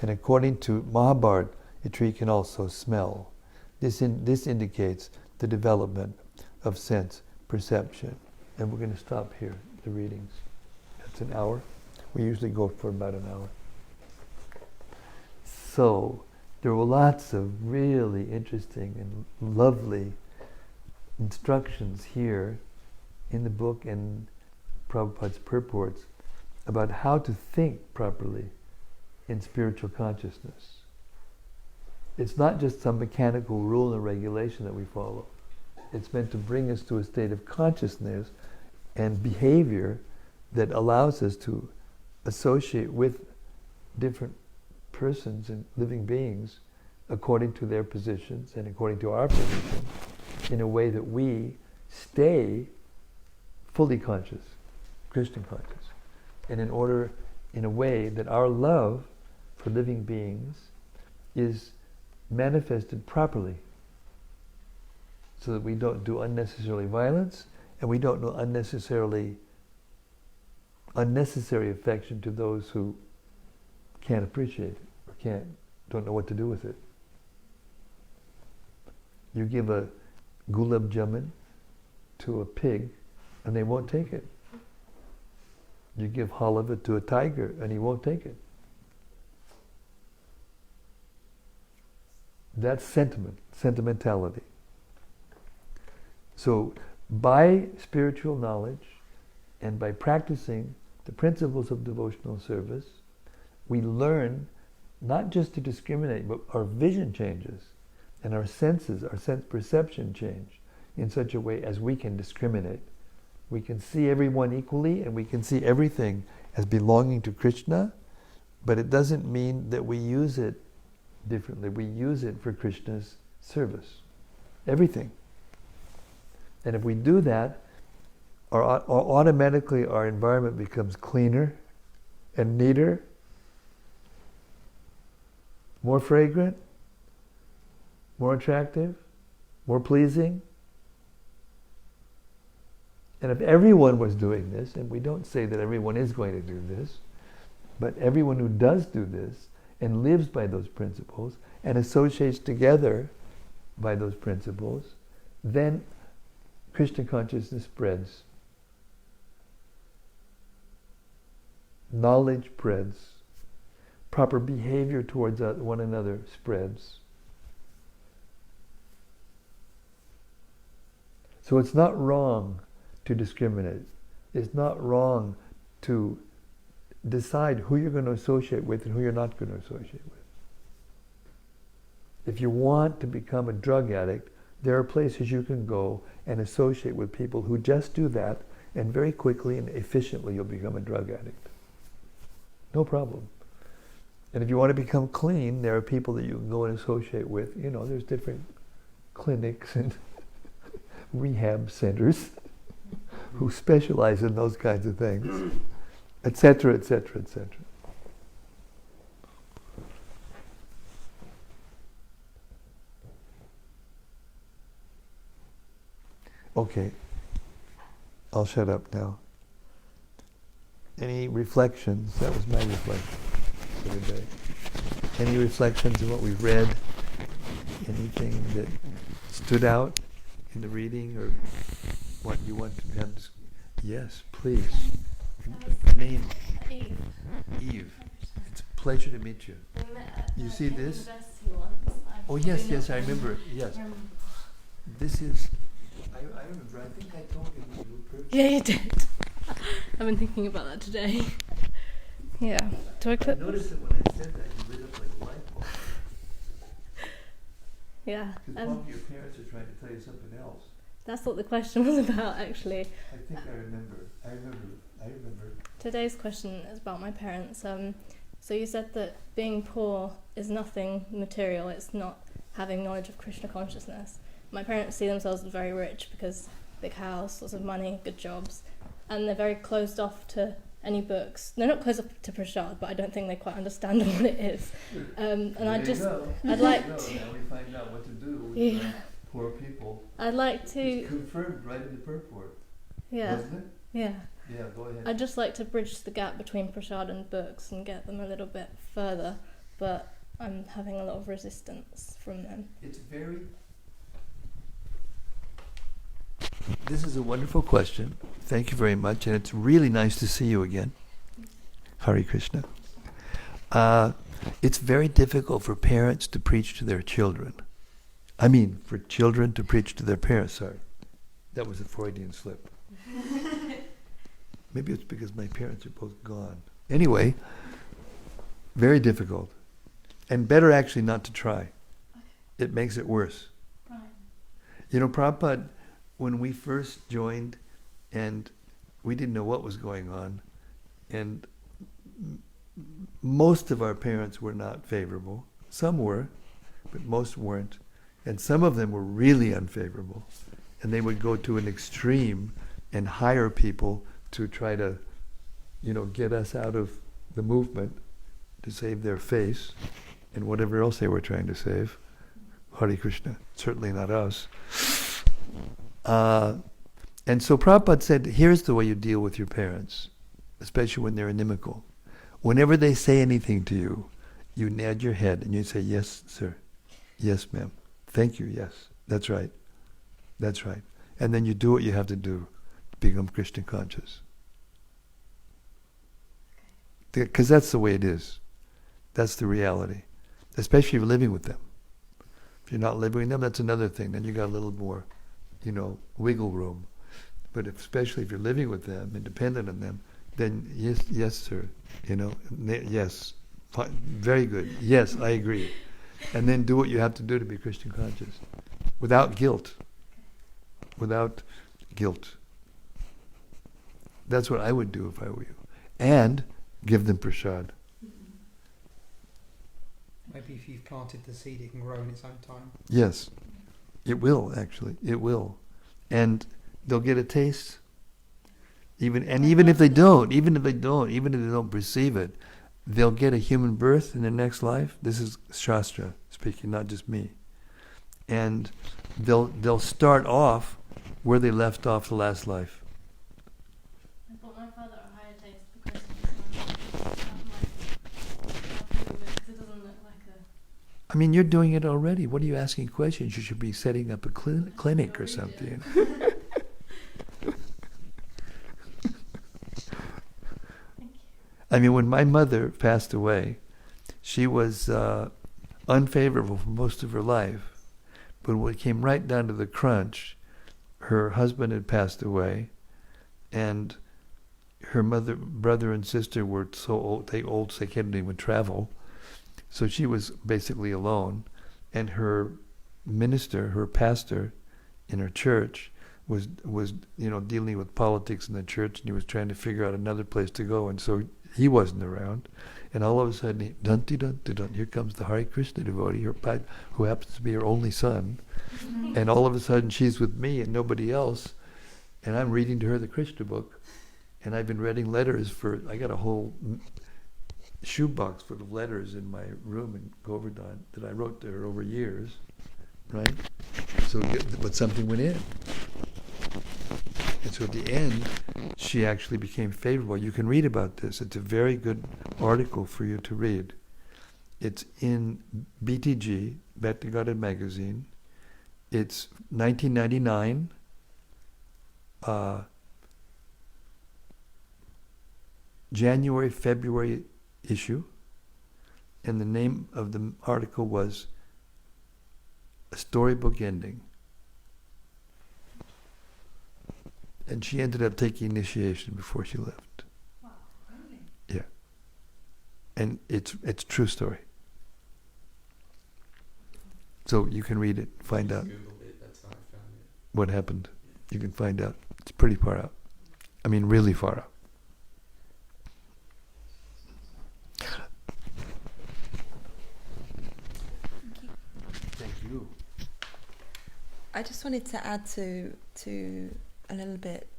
and according to Mahabharata, a tree can also smell. This indicates the development of sense perception. And we're going to stop here, the readings. That's an hour. We usually go for about an hour. So, there were lots of really interesting and lovely instructions here in the book and Prabhupada's purports about how to think properly in spiritual consciousness. It's not just some mechanical rule and regulation that we follow. It's meant to bring us to a state of consciousness and behavior that allows us to associate with different persons and living beings according to their positions and according to our position in a way that we stay fully conscious, Krishna conscious. And in a way that our love for living beings is manifested properly, so that we don't do unnecessarily violence and we don't do unnecessary affection to those who can't appreciate it or don't know what to do with it. You give a gulab jamun to a pig and they won't take it. You give halava to a tiger and he won't take it. That's sentimentality. So by spiritual knowledge and by practicing the principles of devotional service, we learn not just to discriminate, but our vision changes and our senses, our sense perception change in such a way as we can discriminate. We can see everyone equally and we can see everything as belonging to Krishna, but it doesn't mean that we use it differently. We use it for Krishna's service. Everything. And if we do that, automatically our environment becomes cleaner and neater, more fragrant, more attractive, more pleasing. And if everyone was doing this, and we don't say that everyone is going to do this, but everyone who does do this and lives by those principles and associates together by those principles, then Krishna consciousness spreads. Knowledge spreads. Proper behavior towards one another spreads. So it's not wrong to discriminate. It's not wrong to decide who you're going to associate with and who you're not going to associate with. If you want to become a drug addict, there are places you can go and associate with people who just do that, and very quickly and efficiently you'll become a drug addict. No problem. And if you want to become clean, there are people that you can go and associate with. You know, there's different clinics and rehab centers who specialize in those kinds of things, etc., etc., etc. Okay, I'll shut up now. Any reflections? That was my reflection for the day. Any reflections on what we've read? Anything that stood out in the reading, or what you want to have? Yes, please. Name? Eve. Eve. It's a pleasure to meet you. We met at You see this? university once. Oh yes, I remember. Yes. This is. I remember. I think I told you when you approached. Yeah, you did. I've been thinking about that today. Yeah. Do I I clip? noticed that when I said that, you lit up like a light bulb. Yeah. Because probably your parents are trying to tell you something else. That's what the question was about, actually. I think I remember. Today's question is about my parents. So you said that being poor is nothing material. It's not having knowledge of Krishna consciousness. My parents see themselves as very rich because big house, lots of money, good jobs, and they're very closed off to any books. They're not closed off to prasad, but I don't think they quite understand what it is. And I'd like to... Now we find out what to do with Yeah. poor people. I'd like It's to... confirmed right in the purport, Yeah, wasn't it? yeah. Yeah, go ahead. I'd just like to bridge the gap between prasad and books and get them a little bit further, but I'm having a lot of resistance from them. It's very... This is a wonderful question. Thank you very much, and it's really nice to see you again. Hare Krishna. It's very difficult for parents to preach to their children. I mean, for children to preach to their parents. Sorry, that was a Freudian slip. Maybe it's because my parents are both gone. Anyway, very difficult. And better actually not to try. It makes it worse. Right. You know, Prabhupada, when we first joined and we didn't know what was going on, and most of our parents were not favorable. Some were, but most weren't. And some of them were really unfavorable. And they would go to an extreme and hire people to try to, get us out of the movement to save their face and whatever else they were trying to save. Hare Krishna. Certainly not us. And so Prabhupada said, here's the way you deal with your parents, especially when they're inimical. Whenever they say anything to you, you nod your head and you say, yes, sir. Yes, ma'am. Thank you, yes. That's right. That's right. And then you do what you have to do to become Krishna conscious. Because that's the way it is. That's the reality. Especially if you're living with them. If you're not living with them, that's another thing. Then you got a little more, wiggle room. But especially if you're living with them and dependent on them, then yes, sir. Yes. Fine. Very good. Yes, I agree. And then do what you have to do to be Krishna conscious. Without guilt. Without guilt. That's what I would do if I were you. And give them prasad. Maybe if you've planted the seed, it can grow in its own time. Yes. It will, actually. It will. And they'll get a taste. Even if they don't perceive it, they'll get a human birth in their next life. This is Shastra speaking, not just me. And they'll start off where they left off the last life. I bought my father a higher taste for Christmas. Because it doesn't look like a... I mean, you're doing it already. What are you asking questions? You should be setting up a clinic or something. I mean, when my mother passed away, she was unfavorable for most of her life. But when it came right down to the crunch, her husband had passed away, and her brother and sister were so old so they couldn't even travel. So she was basically alone, and her minister, her pastor in her church, was dealing with politics in the church, and he was trying to figure out another place to go, and so he wasn't around. And all of a sudden, here comes the Hare Krishna devotee, who happens to be her only son. And all of a sudden, she's with me and nobody else. And I'm reading to her the Krishna book. And I've been writing letters I got a whole shoebox full of letters in my room in Govardhan that I wrote to her over years. Right? But something went in. And so at the end, she actually became favorable. You can read about this. It's a very good article for you to read. It's in BTG, Bhaktivedanta Magazine. It's 1999. January, February issue. And the name of the article was A Storybook Ending. And she ended up taking initiation before she left. Wow, really? Yeah. And it's true story. So you can read it, find out Googled it, that's how I found it. what happened. You can find out. It's pretty far out. I mean, really far out. Thank you. Thank you. I just wanted to add to a little bit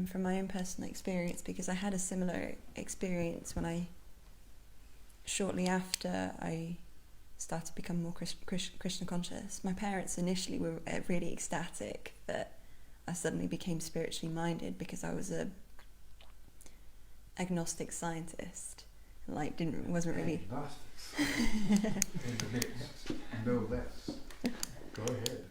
from my own personal experience, because I had a similar experience when shortly after I started to become more Krishna conscious. My parents initially were really ecstatic that I suddenly became spiritually minded, because I was a agnostic scientist, like wasn't really agnostics in the mix, no less. Go ahead.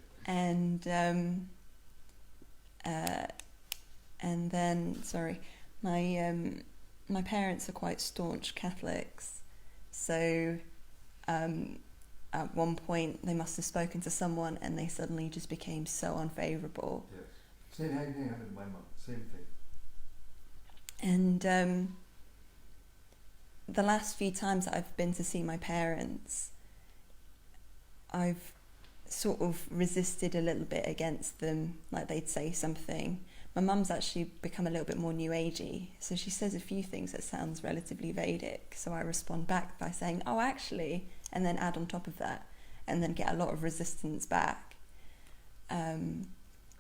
And then, sorry, my parents are quite staunch Catholics, so at one point they must have spoken to someone and they suddenly just became so unfavourable. Yes. Same thing happened to my mom. Same thing. And the last few times that I've been to see my parents, I've sort of resisted a little bit against them, like they'd say something. My mum's actually become a little bit more new agey, so she says a few things that sounds relatively Vedic, so I respond back by saying, oh actually, and then add on top of that, and then get a lot of resistance back.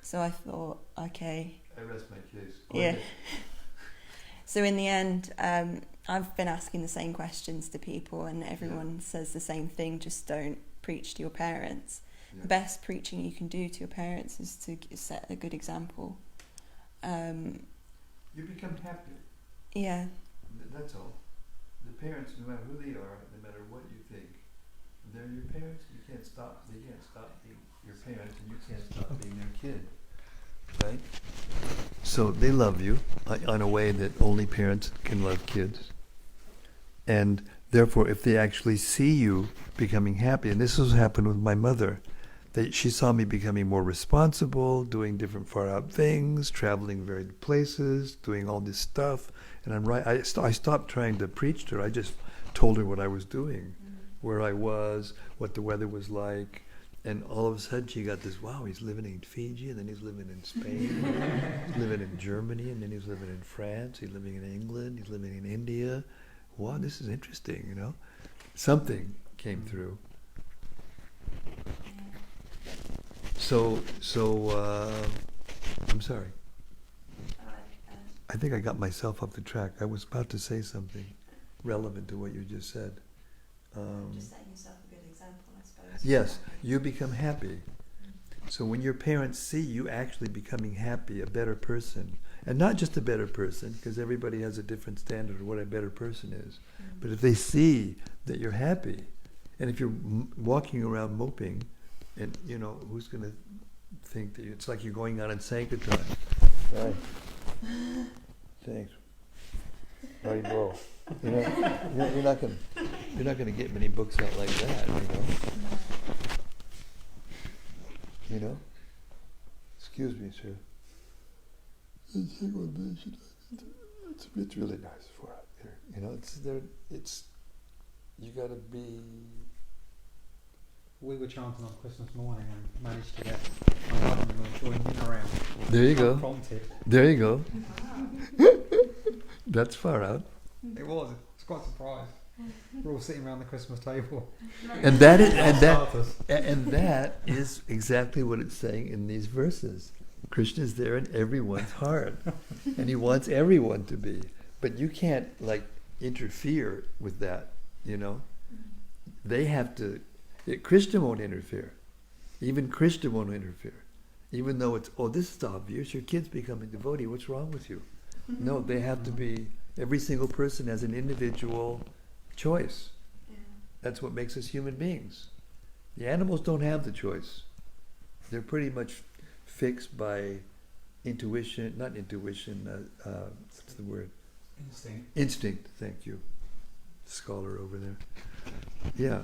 So I thought, okay. I rest my case. Yeah. So in the end, I've been asking the same questions to people, and everyone says the same thing, just don't preach to your parents. The best preaching you can do to your parents is to set a good example. You become happy. Yeah. That's all. The parents, no matter who they are, no matter what you think, they're your parents. You can't stop. They can't stop being your parents, and you can't stop being their kid. Right? So they love you in a way that only parents can love kids. And therefore, if they actually see you becoming happy, and this has happened with my mother, that she saw me becoming more responsible, doing different far-out things, traveling varied places, doing all this stuff. And I stopped trying to preach to her. I just told her what I was doing, where I was, what the weather was like. And all of a sudden she got this, wow, he's living in Fiji, and then he's living in Spain, he's living in Germany, and then he's living in France, he's living in England, he's living in India. Wow, this is interesting, you know. Something came through. So I'm sorry. I think I got myself off the track. I was about to say something relevant to what you just said. Just setting yourself a good example, I suppose. Yes, you become happy. So when your parents see you actually becoming happy, a better person, and not just a better person, because everybody has a different standard of what a better person is, but if they see that you're happy, and if you're walking around moping, and you know, who's going to think that it's like you're going out in Sankirtan? Right. Thanks. Right, bro. You know, you're not going to get many books out like that, you know. You know. Excuse me, sir. It's really nice for out there. You know, it's you got to be. We were chanting on Christmas morning and managed to get my mother-in-law joined in around. There you go. Prompted. There you go. That's far out. It was. It's quite a surprise. We're all sitting around the Christmas table. And that is exactly what it's saying in these verses. Krishna is there in everyone's heart, and he wants everyone to be. But you can't like interfere with that. You know, they have to. Krishna won't interfere. Even Krishna won't interfere. Even though it's, oh, this is obvious, your kid's becoming a devotee, what's wrong with you? No, they have to be, every single person has an individual choice. Yeah. That's what makes us human beings. The animals don't have the choice. They're pretty much fixed by intuition, not intuition, what's the word? Instinct, thank you. Scholar over there. Yeah,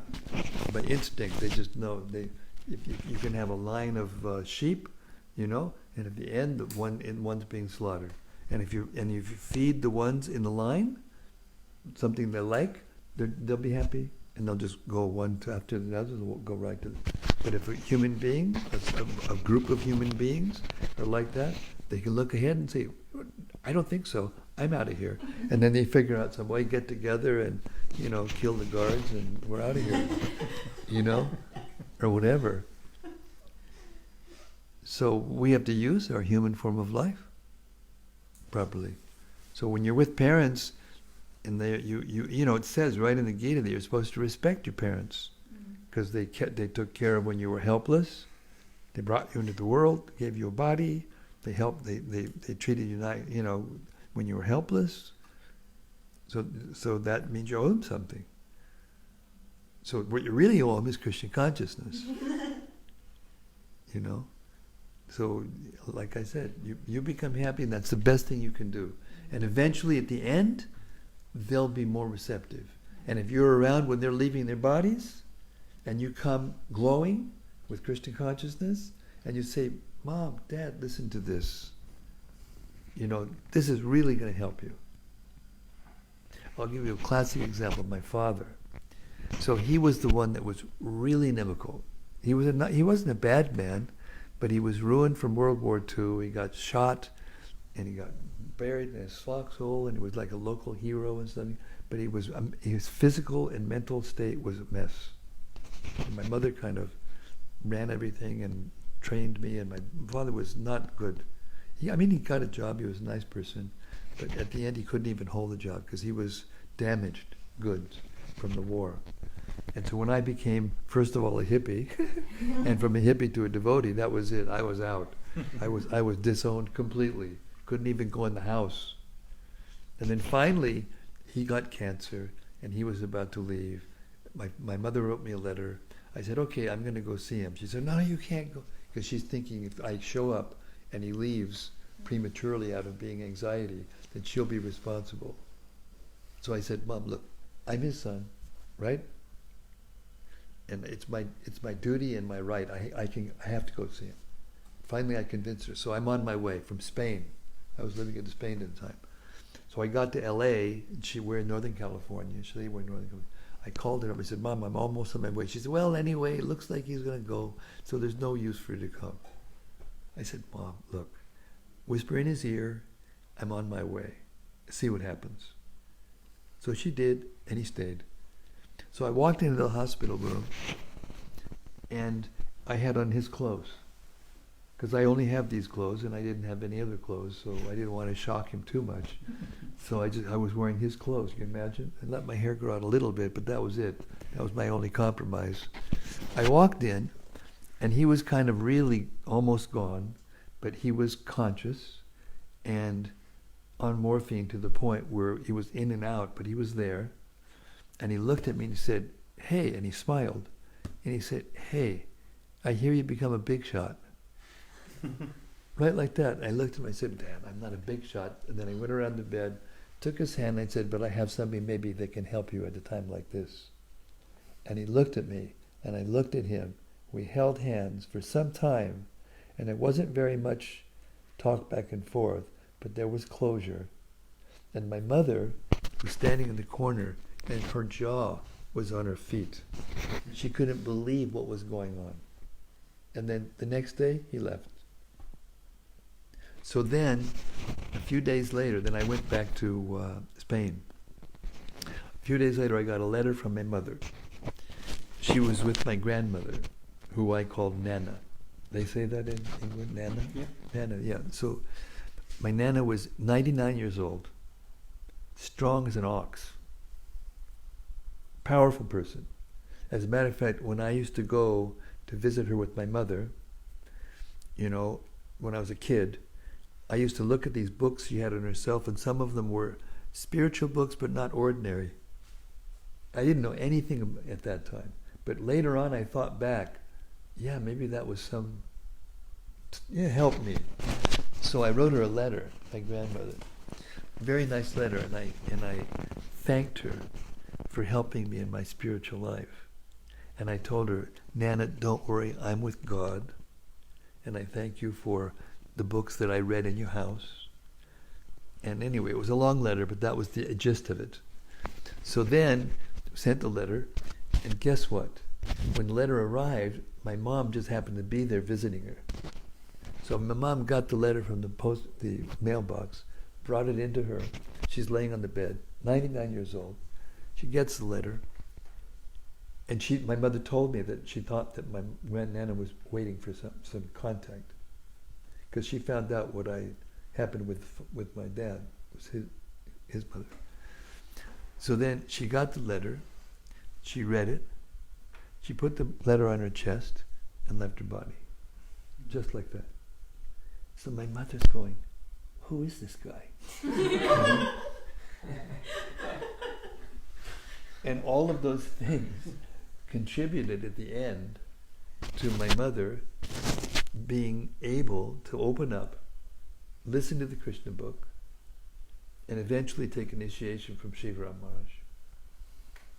by instinct, they just know. If you can have a line of sheep, you know, and at the end, one's being slaughtered. And if you feed the ones in the line something they like, they'll be happy, and they'll just go one after another. They'll go right to. But if a human being, a group of human beings, are like that, they can look ahead and say, "I don't think so. I'm out of here." And then they figure out some way, get together, and you know, kill the guards, and we're out of here. You know, or whatever. So we have to use our human form of life properly. So when you're with parents, and it says right in the Gita that you're supposed to respect your parents, because they took care of when you were helpless. They brought you into the world, gave you a body. They helped. They treated you when you were helpless. So that means you owe them something. So what you really owe them is Krishna consciousness. So like I said, you become happy, and that's the best thing you can do. And eventually, at the end, they'll be more receptive. And if you're around when they're leaving their bodies, and you come glowing with Krishna consciousness, and you say, Mom, Dad, listen to this. This is really going to help you. I'll give you a classic example of my father. So he was the one that was really inimical. He wasn't a bad man, but he was ruined from World War II. He got shot, and he got buried in his foxhole, and he was like a local hero and something. But his physical and mental state was a mess. And my mother kind of ran everything and trained me, and my father was not good. He got a job. He was a nice person, but at the end he couldn't even hold the job because he was damaged goods from the war. And so when I became, first of all, a hippie, and from a hippie to a devotee, that was it. I was out. I was disowned completely. Couldn't even go in the house. And then finally, he got cancer, and he was about to leave. My mother wrote me a letter. I said, okay, I'm going to go see him. She said, no, you can't go. Because she's thinking if I show up and he leaves prematurely out of being anxiety, then she'll be responsible. So I said, Mom, look, I'm his son, right? And it's my duty and my right. I have to go see him. Finally, I convinced her. So I'm on my way from Spain. I was living in Spain at the time. So I got to L.A., and we're in Northern California. We're in Northern California. I called her up. I said, Mom, I'm almost on my way. She said, well, anyway, it looks like he's going to go, so there's no use for you to come. I said, Mom, look, whisper in his ear, I'm on my way. See what happens. So she did, and he stayed. So I walked into the hospital room, and I had on his clothes, because I only have these clothes, and I didn't have any other clothes, so I didn't want to shock him too much. So I was wearing his clothes, can you imagine? I let my hair grow out a little bit, but that was it. That was my only compromise. I walked in, and he was kind of really almost gone, but he was conscious and on morphine to the point where he was in and out, but he was there. And he looked at me and he said, hey, and he smiled. And he said, hey, I hear you become a big shot. Right like that. I looked at him, I said, Dad, I'm not a big shot. And then I went around the bed, took his hand, and I said, but I have something maybe that can help you at a time like this. And he looked at me, and I looked at him. We held hands for some time, and it wasn't very much talk back and forth, but there was closure. And my mother was standing in the corner, and her jaw was on her feet. She couldn't believe what was going on. And then the next day, he left. So then, a few days later, then I went back to Spain. A few days later, I got a letter from my mother. She was with my grandmother, who I called Nana. They say that in England, Nana? Yeah. Nana, yeah. So my Nana was 99 years old, strong as an ox, powerful person. As a matter of fact, when I used to go to visit her with my mother, when I was a kid, I used to look at these books she had on herself, and some of them were spiritual books, but not ordinary. I didn't know anything at that time. But later on, I thought back, yeah, maybe that was helped me. So I wrote her a letter, my grandmother, a very nice letter, and I thanked her for helping me in my spiritual life. And I told her, Nana, don't worry, I'm with God, and I thank you for the books that I read in your house. And anyway, it was a long letter, but that was the gist of it. So then, sent the letter, and guess what? When the letter arrived, my mom just happened to be there visiting her. So my mom got the letter from the mailbox, brought it into her. She's laying on the bed, 99 years old. She gets the letter, and my mother told me that she thought that my grandnana was waiting for some contact. because she found out what happened with my dad. It was his mother. So then she got the letter, she read it, she put the letter on her chest and left her body. Just like that. So my mother's going, who is this guy? And all of those things contributed at the end to my mother being able to open up, listen to the Krishna book, and eventually take initiation from Shivaram Maharaj.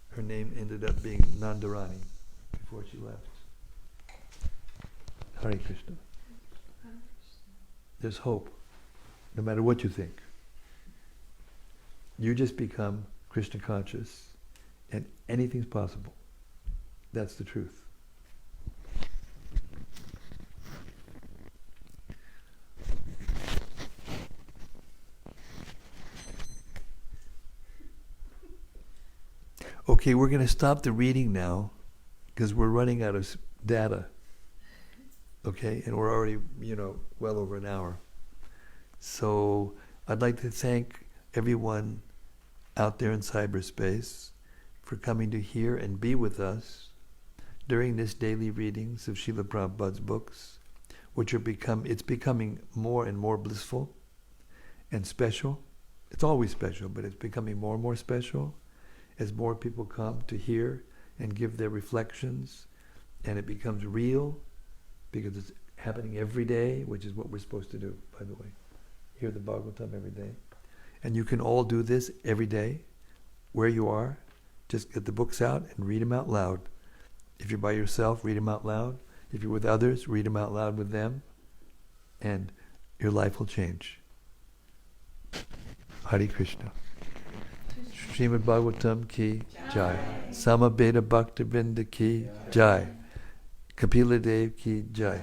Her name ended up being Nandarani before she left. Hare Krishna. There's hope, no matter what you think. You just become Krishna conscious, and anything's possible. That's the truth. Okay, we're going to stop the reading now because we're running out of data. Okay, and we're already, well over an hour. So I'd like to thank everyone out there in cyberspace for coming to hear and be with us during this daily readings of Srila Prabhupada's books, which it's becoming more and more blissful and special. It's always special, but it's becoming more and more special as more people come to hear and give their reflections, and it becomes real because it's happening every day, which is what we're supposed to do, by the way. Hear the Bhagavatam every day. And you can all do this every day, where you are. Just get the books out and read them out loud. If you're by yourself, read them out loud. If you're with others, read them out loud with them. And your life will change. Hare Krishna. Srimad-Bhagavatam ki jai. Samaveta Bhakta Vrinda ki jai. Kapila Dev ki jai.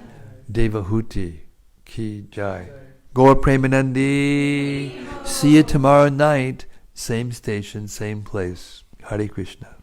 Devahuti ki jai. Gaur Premanandi. See you tomorrow night. Same station, same place. Hare Krishna.